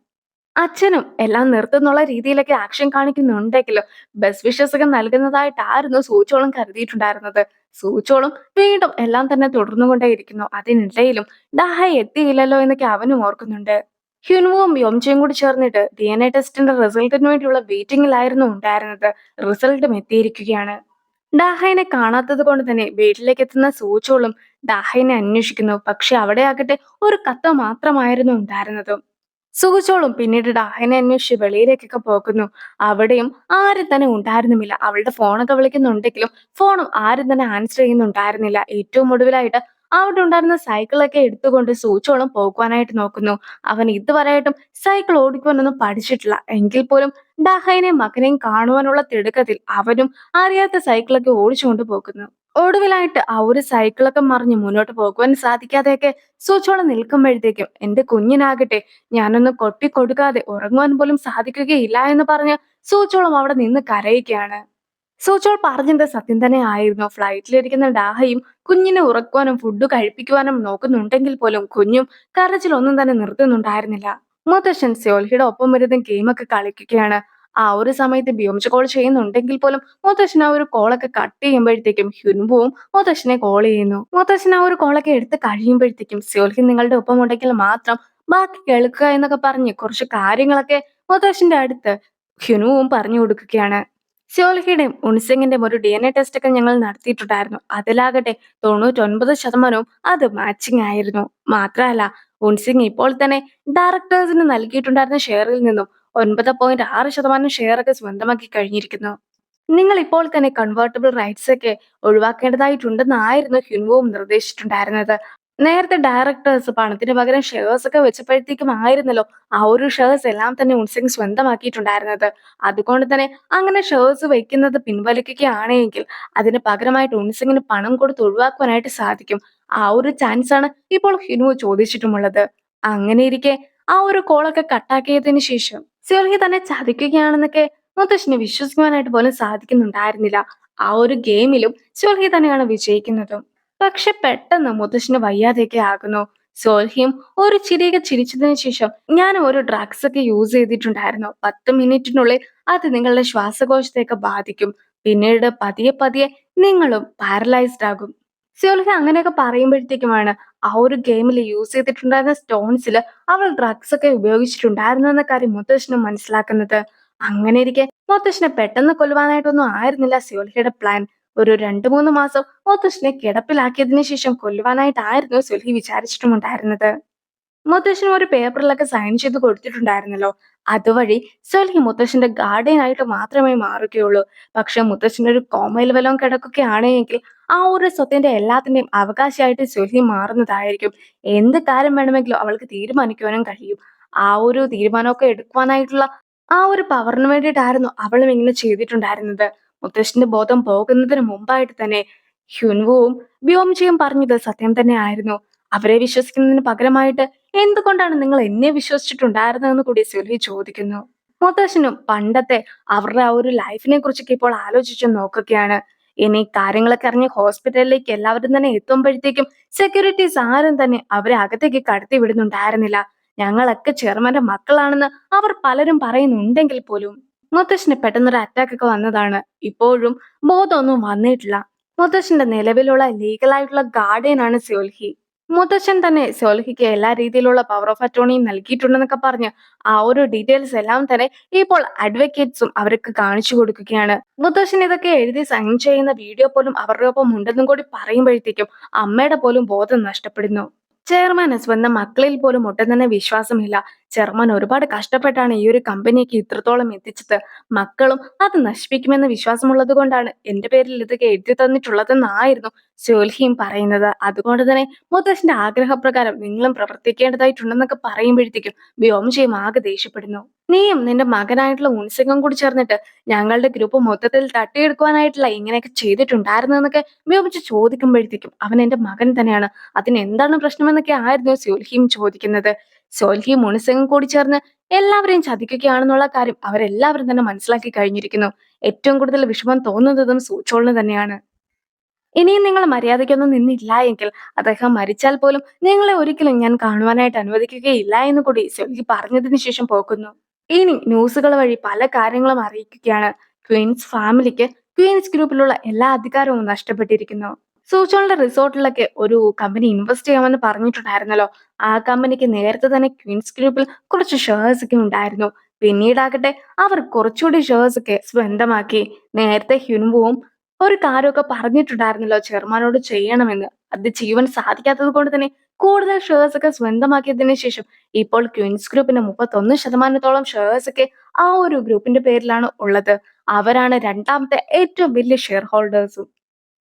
A: അച്ഛനും എല്ലാം നിർത്തുന്നുള്ള രീതിയിലൊക്കെ ആക്ഷൻ കാണിക്കുന്നുണ്ടെങ്കിലും ബെസ്റ്റ് വിഷസ് ഒക്കെ നൽകുന്നതായിട്ടായിരുന്നു സൂചോളം കരുതിയിട്ടുണ്ടായിരുന്നത്. സൂചോളം വീണ്ടും എല്ലാം തന്നെ തുടർന്നുകൊണ്ടേയിരിക്കുന്നു. അതിനിടയിലും ഡാഹ എത്തിയില്ലല്ലോ എന്നൊക്കെ അവനും ഓർക്കുന്നുണ്ട്. ഹ്യുൻവുവും യോംചയും കൂടി ചേർന്നിട്ട് DNA ടെസ്റ്റിന്റെ റിസൾട്ടിന് വേണ്ടിയുള്ള വെയിറ്റിംഗിലായിരുന്നു ഉണ്ടായിരുന്നത്. റിസൾട്ടും എത്തിയിരിക്കുകയാണ്. ഡാഹയിനെ കാണാത്തത് കൊണ്ട് തന്നെ വീട്ടിലേക്ക് എത്തുന്ന സൂചോളും ഡാഹയിനെ അന്വേഷിക്കുന്നു. പക്ഷെ അവിടെ ആകട്ടെ ഒരു കത്ത് മാത്രമായിരുന്നു ഉണ്ടായിരുന്നത്. സൂചോളും പിന്നീട് ഡാഹയിനെ അന്വേഷിച്ച് വെളിയിലേക്കൊക്കെ പോകുന്നു. അവിടെയും ആരും തന്നെ ഉണ്ടായിരുന്നുമില്ല. അവളുടെ ഫോണൊക്കെ വിളിക്കുന്നുണ്ടെങ്കിലും ഫോണും ആരും തന്നെ ആൻസർ ചെയ്യുന്നുണ്ടായിരുന്നില്ല. ഏറ്റവും ഒടുവിലായിട്ട് അവിടെ ഉണ്ടായിരുന്ന സൈക്കിളൊക്കെ എടുത്തുകൊണ്ട് സൂചോളം പോകുവാനായിട്ട് നോക്കുന്നു. അവൻ ഇതുവരെയായിട്ടും സൈക്കിൾ ഓടിക്കുവാനൊന്നും പഠിച്ചിട്ടില്ല. എങ്കിൽ പോലും ഡാഹയിനെയും മകനെയും കാണുവാനുള്ള തിടുക്കത്തിൽ അവനും അറിയാത്ത സൈക്കിളൊക്കെ ഓടിച്ചുകൊണ്ട് പോകുന്നു. ഒടുവിലായിട്ട് ആ ഒരു സൈക്കിളൊക്കെ മറിഞ്ഞ് മുന്നോട്ട് പോകുവാൻ സാധിക്കാതെയൊക്കെ സൂചോളം നിൽക്കുമ്പോഴത്തേക്കും എന്റെ കുഞ്ഞിനാകട്ടെ ഞാനൊന്ന് കൊട്ടിക്കൊടുക്കാതെ ഉറങ്ങുവാൻ പോലും സാധിക്കുകയില്ല എന്ന് പറഞ്ഞ് സൂചോളം അവിടെ നിന്ന് കരയുകയാണ്. സൂചോൾ പറഞ്ഞത് സത്യം തന്നെ ആയിരുന്നു. ഫ്ലൈറ്റിലിരിക്കുന്ന ഡാഹയും കുഞ്ഞിനെ ഉറക്കുവാനും ഫുഡ് കഴിപ്പിക്കുവാനും നോക്കുന്നുണ്ടെങ്കിൽ പോലും കുഞ്ഞും കരച്ചിലൊന്നും തന്നെ നിർത്തുന്നുണ്ടായിരുന്നില്ല. മുത്തശ്ശൻ സോൽഹിയുടെ ഒപ്പം ഇരുന്ന് ഗെയിമൊക്കെ കളിക്കുകയാണ്. ആ ഒരു സമയത്ത് ബ്യോംച് കോൾ ചെയ്യുന്നുണ്ടെങ്കിൽ പോലും മുത്തശ്ശൻ ആ ഒരു കോളൊക്കെ കട്ട് ചെയ്യുമ്പോഴത്തേക്കും ഹ്യുൻവുവും മുത്തശ്ശനെ കോൾ ചെയ്യുന്നു. മുത്തശ്ശൻ ആ ഒരു കോളൊക്കെ എടുത്ത് കഴിയുമ്പോഴത്തേക്കും സോൽഹി നിങ്ങളുടെ ഒപ്പം ഉണ്ടെങ്കിൽ മാത്രം ബാക്കി കേൾക്കുക എന്നൊക്കെ പറഞ്ഞ് കുറച്ച് കാര്യങ്ങളൊക്കെ മുത്തശ്ശന്റെ അടുത്ത് ഹ്യുൻവുവും പറഞ്ഞു കൊടുക്കുകയാണ്. സോൽഹിയുടെയും ഉൺസിങ്ങിന്റെയും ഒരു DNA ടെസ്റ്റ് ഒക്കെ ഞങ്ങൾ നടത്തിയിട്ടുണ്ടായിരുന്നു. അതിലാകട്ടെ 99% അത് മാച്ചിങ് ആയിരുന്നു. മാത്രമല്ല ഉൺസിങ് ഇപ്പോൾ തന്നെ ഡയറക്ടേഴ്സിന് നൽകിയിട്ടുണ്ടായിരുന്ന ഷെയറിൽ നിന്നും 9.6% ഷെയർ ഒക്കെ സ്വന്തമാക്കി കഴിഞ്ഞിരിക്കുന്നു. നിങ്ങൾ ഇപ്പോൾ തന്നെ കൺവേർട്ടബിൾ റൈറ്റ്സ് ഒക്കെ ഒഴിവാക്കേണ്ടതായിട്ടുണ്ടെന്നായിരുന്നു ഹ്യുൻവുവും നിർദ്ദേശിച്ചിട്ടുണ്ടായിരുന്നത്. നേരത്തെ ഡയറക്ടേഴ്സ് പണത്തിന് പകരം ഷെയർസ് ഒക്കെ വെച്ചപ്പോഴത്തേക്കും ആയിരുന്നല്ലോ ആ ഒരു ഷെയർസ് എല്ലാം തന്നെ ഉൻസിംഗ് സ്വന്തമാക്കിയിട്ടുണ്ടായിരുന്നത്. അതുകൊണ്ട് തന്നെ അങ്ങനെ ഷെയർസ് വെക്കുന്നത് പിൻവലിക്കുകയാണെങ്കിൽ അതിന് പകരമായിട്ട് ഉൻസിംഗിന് പണം കൊടുത്ത് ഒഴിവാക്കുവാനായിട്ട് സാധിക്കും. ആ ഒരു ചാൻസ് ആണ് ഇപ്പോൾ ഹിനു ചോദിച്ചിട്ടുമുള്ളത്. അങ്ങനെ ഇരിക്കെ ആ ഒരു കോളൊക്കെ കട്ടാക്കിയതിനു ശേഷം സിയോൽഹി തന്നെ ചതിക്കുകയാണെന്നൊക്കെ മുത്തശ്ശിന് വിശ്വസിക്കുവാനായിട്ട് പോലും സാധിക്കുന്നുണ്ടായിരുന്നില്ല. ആ ഒരു ഗെയിമിലും സിയോൽഹി തന്നെയാണ് വിജയിക്കുന്നത്. പക്ഷെ പെട്ടെന്ന് മുത്തശ്ശന് വയ്യാതെയൊക്കെ ആകുന്നു. സോൽഹിയും ഒരു ചിരിയൊക്കെ ചിരിച്ചതിന് ശേഷം ഞാൻ ഒരു ഡ്രഗ്സ് ഒക്കെ യൂസ് ചെയ്തിട്ടുണ്ടായിരുന്നു. 10 മിനിറ്റിനുള്ളിൽ അത് നിങ്ങളുടെ ശ്വാസകോശത്തെയൊക്കെ ബാധിക്കും. പിന്നീട് പതിയെ പതിയെ നിങ്ങളും പാരലൈസ്ഡ് ആകും. സോൽഹി അങ്ങനെയൊക്കെ പറയുമ്പോഴത്തേക്കുമാണ് ആ ഒരു ഗെയിമിൽ യൂസ് ചെയ്തിട്ടുണ്ടായിരുന്ന സ്റ്റോൺസിൽ അവൾ ഡ്രഗ്സ് ഒക്കെ ഉപയോഗിച്ചിട്ടുണ്ടായിരുന്നു എന്ന കാര്യം മുത്തശ്ശനും മനസ്സിലാക്കുന്നത്. അങ്ങനെ ഇരിക്കെ മുത്തശ്ശനെ പെട്ടെന്ന് കൊല്ലുവാനായിട്ടൊന്നും ആയിരുന്നില്ല സോൽഹിയുടെ പ്ലാൻ. ഒരു 2-3 മാസം മുത്തശ്ശനെ കിടപ്പിലാക്കിയതിനു ശേഷം കൊല്ലുവാനായിട്ടായിരുന്നു സുൽഹി വിചാരിച്ചിട്ടുമുണ്ടായിരുന്നത്. മുത്തശ്ശനും ഒരു പേപ്പറിലൊക്കെ സൈൻ ചെയ്ത് കൊടുത്തിട്ടുണ്ടായിരുന്നല്ലോ. അതുവഴി സുൽഹി മുത്തശ്ശന്റെ ഗാർഡിയൻ ആയിട്ട് മാത്രമേ മാറുകയുള്ളൂ. പക്ഷെ മുത്തശ്ശൻ ഒരു കോമയിൽ വല്ലതും കിടക്കുകയാണെങ്കിൽ ആ ഒരു സ്വത്തിന്റെ എല്ലാത്തിന്റെയും അവകാശിയായിട്ട് സുൽഹി മാറുന്നതായിരിക്കും. എന്ത് കാര്യം വേണമെങ്കിലും അവൾക്ക് തീരുമാനിക്കുവാനും കഴിയും. ആ ഒരു തീരുമാനമൊക്കെ എടുക്കുവാനായിട്ടുള്ള ആ ഒരു പവറിന് വേണ്ടിയിട്ടായിരുന്നു അവളും ഇങ്ങനെ ചെയ്തിട്ടുണ്ടായിരുന്നത്. മുത്തശ്ശന്റെ ബോധം പോകുന്നതിന് മുമ്പായിട്ട് തന്നെ ഹ്യുൻവുവും വ്യോംജിയും പറഞ്ഞത് സത്യം തന്നെ ആയിരുന്നു. അവരെ വിശ്വസിക്കുന്നതിന് പകരമായിട്ട് എന്തുകൊണ്ടാണ് നിങ്ങൾ എന്നെ വിശ്വസിച്ചിട്ടുണ്ടായിരുന്നതെന്ന് കൂടി സുൽഹി ചോദിക്കുന്നു. മുത്തശ്ശനും പണ്ടത്തെ അവരുടെ ആ ഒരു ലൈഫിനെ കുറിച്ചൊക്കെ ഇപ്പോൾ ആലോചിച്ച് നോക്കുകയാണ്. ഇനി കാര്യങ്ങളൊക്കെ അറിഞ്ഞ് ഹോസ്പിറ്റലിലേക്ക് എല്ലാവരും തന്നെ എത്തുമ്പോഴത്തേക്കും സെക്യൂരിറ്റീസ് ആരും തന്നെ അവരെ അകത്തേക്ക് കടത്തി വിടുന്നുണ്ടായിരുന്നില്ല. ഞങ്ങളൊക്കെ ചെയർമാന്റെ മക്കളാണെന്ന് അവർ പലരും പറയുന്നുണ്ടെങ്കിൽ പോലും മുത്തശ്ശന് പെട്ടെന്നൊരു അറ്റാക്ക് ഒക്കെ വന്നതാണ്. ഇപ്പോഴും ബോധമൊന്നും വന്നിട്ടില്ല. മുത്തശ്ശന്റെ നിലവിലുള്ള ലീഗലായിട്ടുള്ള ഗാർഡിയനാണ് സോൽഹി. മുത്തശ്ശൻ തന്നെ സോൽഹിക്ക് എല്ലാ രീതിയിലുള്ള പവർ ഓഫ് അറ്റോർണിയും നൽകിയിട്ടുണ്ടെന്നൊക്കെ പറഞ്ഞ് ആ ഒരു ഡീറ്റെയിൽസ് എല്ലാം തന്നെ ഇപ്പോൾ അഡ്വക്കേറ്റ്സും അവർക്ക് കാണിച്ചു കൊടുക്കുകയാണ്. മുത്തശ്ശൻ ഇതൊക്കെ എഴുതി സൈൻ ചെയ്യുന്ന വീഡിയോ പോലും അവരുടെ ഒപ്പം ഉണ്ടെന്നും കൂടി പറയുമ്പോഴത്തേക്കും അമ്മയുടെ പോലും ബോധം നഷ്ടപ്പെടുന്നു. ചെയർമാന് സ്വന്തം മക്കളിൽ പോലും ഒട്ടും തന്നെ വിശ്വാസമില്ല. ചെയർമാൻ ഒരുപാട് കഷ്ടപ്പെട്ടാണ് ഈ ഒരു കമ്പനിക്ക് ഇത്രത്തോളം എത്തിച്ചത്. മക്കളും അത് നശിപ്പിക്കുമെന്ന് വിശ്വാസമുള്ളത് കൊണ്ടാണ് എന്റെ പേരിൽ ഇതൊക്കെ എഴുതി തന്നിട്ടുള്ളതെന്നായിരുന്നു സോൽഹിയും പറയുന്നത്. അതുകൊണ്ട് തന്നെ മുത്തശ്ശന്റെ ആഗ്രഹപ്രകാരം നിങ്ങളും പ്രവർത്തിക്കേണ്ടതായിട്ടുണ്ടെന്നൊക്കെ പറയുമ്പോഴത്തേക്കും വ്യോംജയും ആകെ ദേഷ്യപ്പെടുന്നു. നീയും നിന്റെ മകനായിട്ടുള്ള ഉൻസിംഗും കൂടി ചേർന്നിട്ട് ഞങ്ങളുടെ ഗ്രൂപ്പ് മൊത്തത്തിൽ തട്ടിയെടുക്കുവാനായിട്ടുള്ള ഇങ്ങനെയൊക്കെ ചെയ്തിട്ടുണ്ടായിരുന്നു എന്നൊക്കെ വ്യോമിച്ച് ചോദിക്കുമ്പോഴത്തേക്കും അവൻ എന്റെ മകൻ തന്നെയാണ്, അതിന് എന്താണ് പ്രശ്നമെന്നൊക്കെ ആയിരുന്നു സോൽഹിയും ചോദിക്കുന്നത്. സോൽഹിയും ഉൻസിംഗും കൂടി ചേർന്ന് എല്ലാവരെയും ചതിക്കുകയാണെന്നുള്ള കാര്യം അവരെല്ലാവരും തന്നെ മനസ്സിലാക്കി കഴിഞ്ഞിരിക്കുന്നു. ഏറ്റവും കൂടുതൽ വിഷമം തോന്നുന്നതും സൂചോളിന് തന്നെയാണ്. ഇനിയും നിങ്ങൾ മര്യാദയ്ക്കൊന്നും നിന്നില്ല എങ്കിൽ അദ്ദേഹം മരിച്ചാൽ പോലും നിങ്ങളെ ഒരിക്കലും ഞാൻ കാണുവാനായിട്ട് അനുവദിക്കുകയില്ല എന്ന് കൂടി സോൽഹി പറഞ്ഞതിന് ശേഷം പോകുന്നു. ഇനി ന്യൂസുകൾ വഴി പല കാര്യങ്ങളും അറിയിക്കുകയാണ്. ക്വീൻസ് ഫാമിലിക്ക് ക്വീൻസ് ഗ്രൂപ്പിലുള്ള എല്ലാ അധികാരവും നഷ്ടപ്പെട്ടിരിക്കുന്നു. സൂചോളുടെ റിസോർട്ടിലൊക്കെ ഒരു കമ്പനി ഇൻവെസ്റ്റ് ചെയ്യാമെന്ന് പറഞ്ഞിട്ടുണ്ടായിരുന്നല്ലോ. ആ കമ്പനിക്ക് നേരത്തെ തന്നെ ക്വീൻസ് ഗ്രൂപ്പിൽ കുറച്ച് ഷെയർസ് ഒക്കെ ഉണ്ടായിരുന്നു. പിന്നീടാകട്ടെ അവർ കുറച്ചുകൂടി ഷെയർസ് ഒക്കെ സ്വന്തമാക്കി. നേരത്തെ ഹ്യുൻവുവും ഒരു കാര്യമൊക്കെ പറഞ്ഞിട്ടുണ്ടായിരുന്നല്ലോ ചെയർമാനോട് ചെയ്യണമെന്ന്. അത് ചെയ്യുവാൻ സാധിക്കാത്തത് കൊണ്ട് തന്നെ കൂടുതൽ ഷെയർസ് ഒക്കെ സ്വന്തമാക്കിയതിനു ശേഷം ഇപ്പോൾ ക്വീൻസ് ഗ്രൂപ്പിന്റെ 31% ഷെയർസ് ഒക്കെ ആ ഒരു ഗ്രൂപ്പിന്റെ പേരിലാണ് ഉള്ളത്. അവരാണ് രണ്ടാമത്തെ ഏറ്റവും വലിയ ഷെയർ ഹോൾഡേഴ്സും.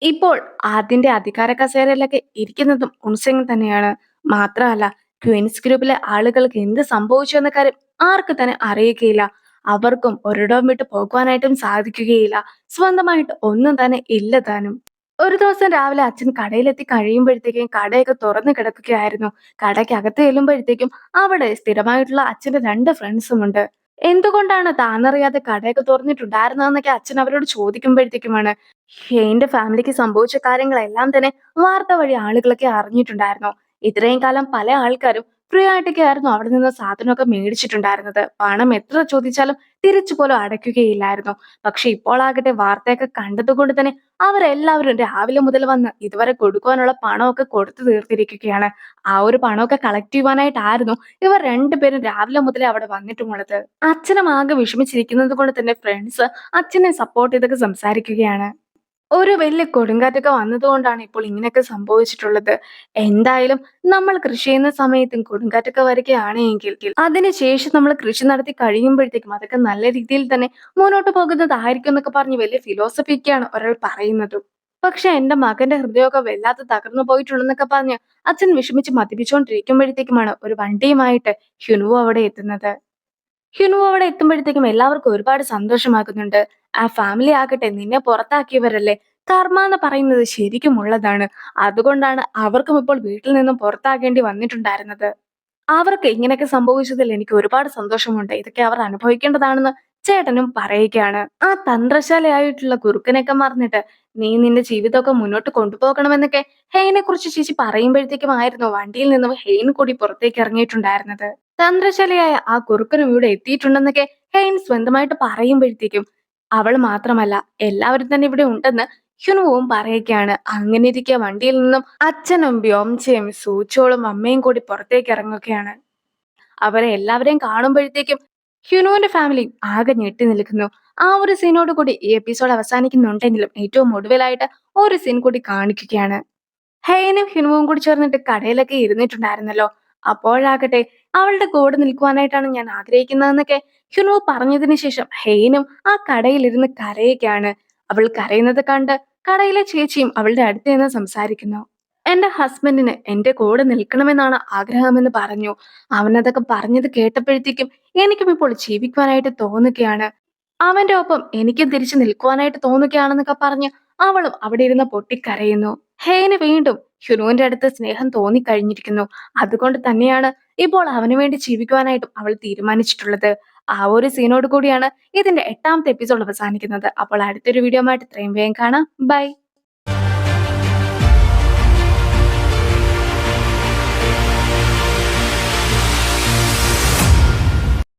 A: ഇപ്പോൾ അതിന്റെ അധികാര കസേരയിലൊക്കെ ഇരിക്കുന്നതും ഉൻസിംഗ് തന്നെയാണ്. മാത്രമല്ല ക്വീൻസ് ഗ്രൂപ്പിലെ ആളുകൾക്ക് എന്ത് സംഭവിച്ചു എന്ന കാര്യം ആർക്ക് തന്നെ അറിയുകയില്ല. അവർക്കും ഒരിടവും വിട്ട് പോകുവാനായിട്ടും സാധിക്കുകയില്ല. സ്വന്തമായിട്ട് ഒന്നും തന്നെ ഇല്ല താനും. ഒരു ദിവസം രാവിലെ അച്ഛൻ കടയിലെത്തി കഴിയുമ്പോഴത്തേക്കും കടയൊക്കെ തുറന്നു കിടക്കുകയായിരുന്നു. കടയ്ക്കകത്ത് ചെല്ലുമ്പോഴത്തേക്കും അവിടെ സ്ഥിരമായിട്ടുള്ള അച്ഛന്റെ 2 ഫ്രണ്ട്സും ഉണ്ട്. എന്തുകൊണ്ടാണ് താനറിയാതെ കടയൊക്കെ തുറന്നിട്ടുണ്ടായിരുന്നതെന്നൊക്കെ അച്ഛൻ അവരോട് ചോദിക്കുമ്പോഴത്തേക്കുമാണ് ഷെയ്ന്റെ ഫാമിലിക്ക് സംഭവിച്ച കാര്യങ്ങളെല്ലാം തന്നെ വാർത്ത വഴി ആളുകളൊക്കെ അറിഞ്ഞിട്ടുണ്ടായിരുന്നു. ഇത്രയും കാലം പല ആൾക്കാരും ഫ്രീ ആയിട്ടൊക്കെ ആയിരുന്നു അവിടെ നിന്ന് സാധനമൊക്കെ മേടിച്ചിട്ടുണ്ടായിരുന്നത്. പണം എത്ര ചോദിച്ചാലും തിരിച്ചു പോലും അടയ്ക്കുകയില്ലായിരുന്നു. പക്ഷെ ഇപ്പോൾ ആകട്ടെ വാർത്തയൊക്കെ കണ്ടതുകൊണ്ട് തന്നെ അവരെല്ലാവരും രാവിലെ മുതൽ വന്ന് ഇതുവരെ കൊടുക്കുവാനുള്ള പണമൊക്കെ കൊടുത്തു തീർത്തിരിക്കുകയാണ്. ആ ഒരു പണമൊക്കെ കളക്ട് ചെയ്യുവാനായിട്ടായിരുന്നു ഇവർ 2 പേരും രാവിലെ മുതലേ അവിടെ വന്നിട്ടുമുള്ളത്. അച്ഛനും ആകെ വിഷമിച്ചിരിക്കുന്നത് കൊണ്ട് തന്നെ ഫ്രണ്ട്സ് അച്ഛനെ സപ്പോർട്ട് ചെയ്തൊക്കെ സംസാരിക്കുകയാണ്. ഒരു വലിയ കൊടുങ്കാറ്റൊക്കെ വന്നതുകൊണ്ടാണ് ഇപ്പോൾ ഇങ്ങനെയൊക്കെ സംഭവിച്ചിട്ടുള്ളത്. എന്തായാലും നമ്മൾ കൃഷി ചെയ്യുന്ന സമയത്തും കൊടുങ്കാറ്റൊക്കെ വരികയാണെങ്കിൽ അതിനുശേഷം നമ്മൾ കൃഷി നടത്തി കഴിയുമ്പോഴത്തേക്കും അതൊക്കെ നല്ല രീതിയിൽ തന്നെ മുന്നോട്ട് പോകുന്നതായിരിക്കും എന്നൊക്കെ പറഞ്ഞ് വലിയ ഫിലോസഫിയൊക്കെയാണ് ഒരാൾ പറയുന്നത്. പക്ഷെ എന്റെ മകന്റെ ഹൃദയമൊക്കെ വല്ലാതെ തകർന്നു പോയിട്ടുണ്ടെന്നൊക്കെ പറഞ്ഞ് അച്ഛൻ വിഷമിച്ച് മദ്യപിച്ചുകൊണ്ടിരിക്കുമ്പോഴത്തേക്കുമാണ് ഒരു വണ്ടിയുമായിട്ട് ഹ്യുനുവോ അവിടെ എത്തുന്നത്. ഹ്യുനുവോ അവിടെ എത്തുമ്പോഴത്തേക്കും എല്ലാവർക്കും ഒരുപാട് സന്തോഷമാകുന്നുണ്ട്. ആ ഫാമിലി ആകട്ടെ നിന്നെ പുറത്താക്കിയവരല്ലേ, കർമ്മ എന്ന് പറയുന്നത് ശരിക്കും ഉള്ളതാണ്. അതുകൊണ്ടാണ് അവർക്കും ഇപ്പോൾ വീട്ടിൽ നിന്നും പുറത്താകേണ്ടി വന്നിട്ടുണ്ടായിരുന്നത്. അവർക്ക് ഇങ്ങനെയൊക്കെ സംഭവിച്ചതിൽ എനിക്ക് ഒരുപാട് സന്തോഷമുണ്ട്. ഇതൊക്കെ അവർ അനുഭവിക്കേണ്ടതാണെന്ന് ചേട്ടനും പറയുകയാണ്. ആ തന്ത്രശാലിയായിട്ടുള്ള കുറുക്കനൊക്കെ മറന്നിട്ട് നീ നിന്റെ ജീവിതമൊക്കെ മുന്നോട്ട് കൊണ്ടുപോകണമെന്നൊക്കെ ഹെയ്നെ കുറിച്ച് ചേച്ചി പറയുമ്പോഴത്തേക്കും ആയിരുന്നു വണ്ടിയിൽ നിന്നും ഹെയ്ൻ കൂടി പുറത്തേക്ക് ഇറങ്ങിയിട്ടുണ്ടായിരുന്നത്. തന്ത്രശാലിയായ ആ കുറുക്കനും ഇവിടെ എത്തിയിട്ടുണ്ടെന്നൊക്കെ ഹെയ്ൻ സ്വന്തമായിട്ട് പറയുമ്പോഴത്തേക്കും അവൾ മാത്രമല്ല എല്ലാവരും തന്നെ ഇവിടെ ഉണ്ടെന്ന് ഹ്യുനുവും പറയുകയാണ്. അങ്ങനെ ഇരിക്കെ വണ്ടിയിൽ നിന്നും അച്ഛനും ബ്യോംചയും സൂച്ചോളും അമ്മയും കൂടി പുറത്തേക്ക് ഇറങ്ങുകയാണ്. അവരെ എല്ലാവരെയും കാണുമ്പോഴത്തേക്കും ഹ്യുനുവിന്റെ ഫാമിലി ആകെ ഞെട്ടി നിൽക്കുന്നു. ആ ഒരു സീനോട് കൂടി ഈ എപ്പിസോഡ് അവസാനിക്കുന്നുണ്ടെങ്കിലും ഏറ്റവും ഒടുവിലായിട്ട് ഒരു സീൻ കൂടി കാണിക്കുകയാണ്. ഹെയ്നും ഹിനുവും കൂടി ചേർന്നിട്ട് കടയിലൊക്കെ ഇരുന്നിട്ടുണ്ടായിരുന്നല്ലോ. അപ്പോഴാകട്ടെ അവളുടെ കൂടെ നിൽക്കുവാനായിട്ടാണ് ഞാൻ ആഗ്രഹിക്കുന്നതെന്നൊക്കെ ഹിനുവു പറഞ്ഞതിന് ശേഷം ഹെയ്നും ആ കടയിലിരുന്ന് കരയുകയാണ്. അവൾ കരയുന്നത് കണ്ട് കടയിലെ ചേച്ചിയും അവളുടെ അടുത്ത് നിന്ന് സംസാരിക്കുന്നു. എന്റെ ഹസ്ബൻഡിന് എന്റെ കൂടെ നിൽക്കണമെന്നാണ് ആഗ്രഹമെന്ന് പറഞ്ഞു. അവനതൊക്കെ പറഞ്ഞത് കേട്ടപ്പോഴത്തേക്കും എനിക്കും ഇപ്പോൾ ജീവിക്കുവാനായിട്ട് തോന്നുകയാണ്. അവന്റെ ഒപ്പം എനിക്കും തിരിച്ചു നിൽക്കുവാനായിട്ട് തോന്നുകയാണെന്നൊക്കെ പറഞ്ഞ് അവളും അവിടെ ഇരുന്ന് പൊട്ടിക്കരയുന്നു. ഹേന് വീണ്ടും ഹ്യുനുവിന്റെ അടുത്ത് സ്നേഹം തോന്നിക്കഴിഞ്ഞിരിക്കുന്നു. അതുകൊണ്ട് തന്നെയാണ് ഇപ്പോൾ അവന് വേണ്ടി ജീവിക്കുവാനായിട്ടും അവൾ തീരുമാനിച്ചിട്ടുള്ളത്. ആ ഒരു സീനോട് കൂടിയാണ് ഇതിന്റെ 8ാമത്തെ എപ്പിസോഡ് അവസാനിക്കുന്നത്. അപ്പോൾ അടുത്തൊരു വീഡിയോ ആയിട്ട് ഇത്രയും വേഗം കാണാം. ബൈ.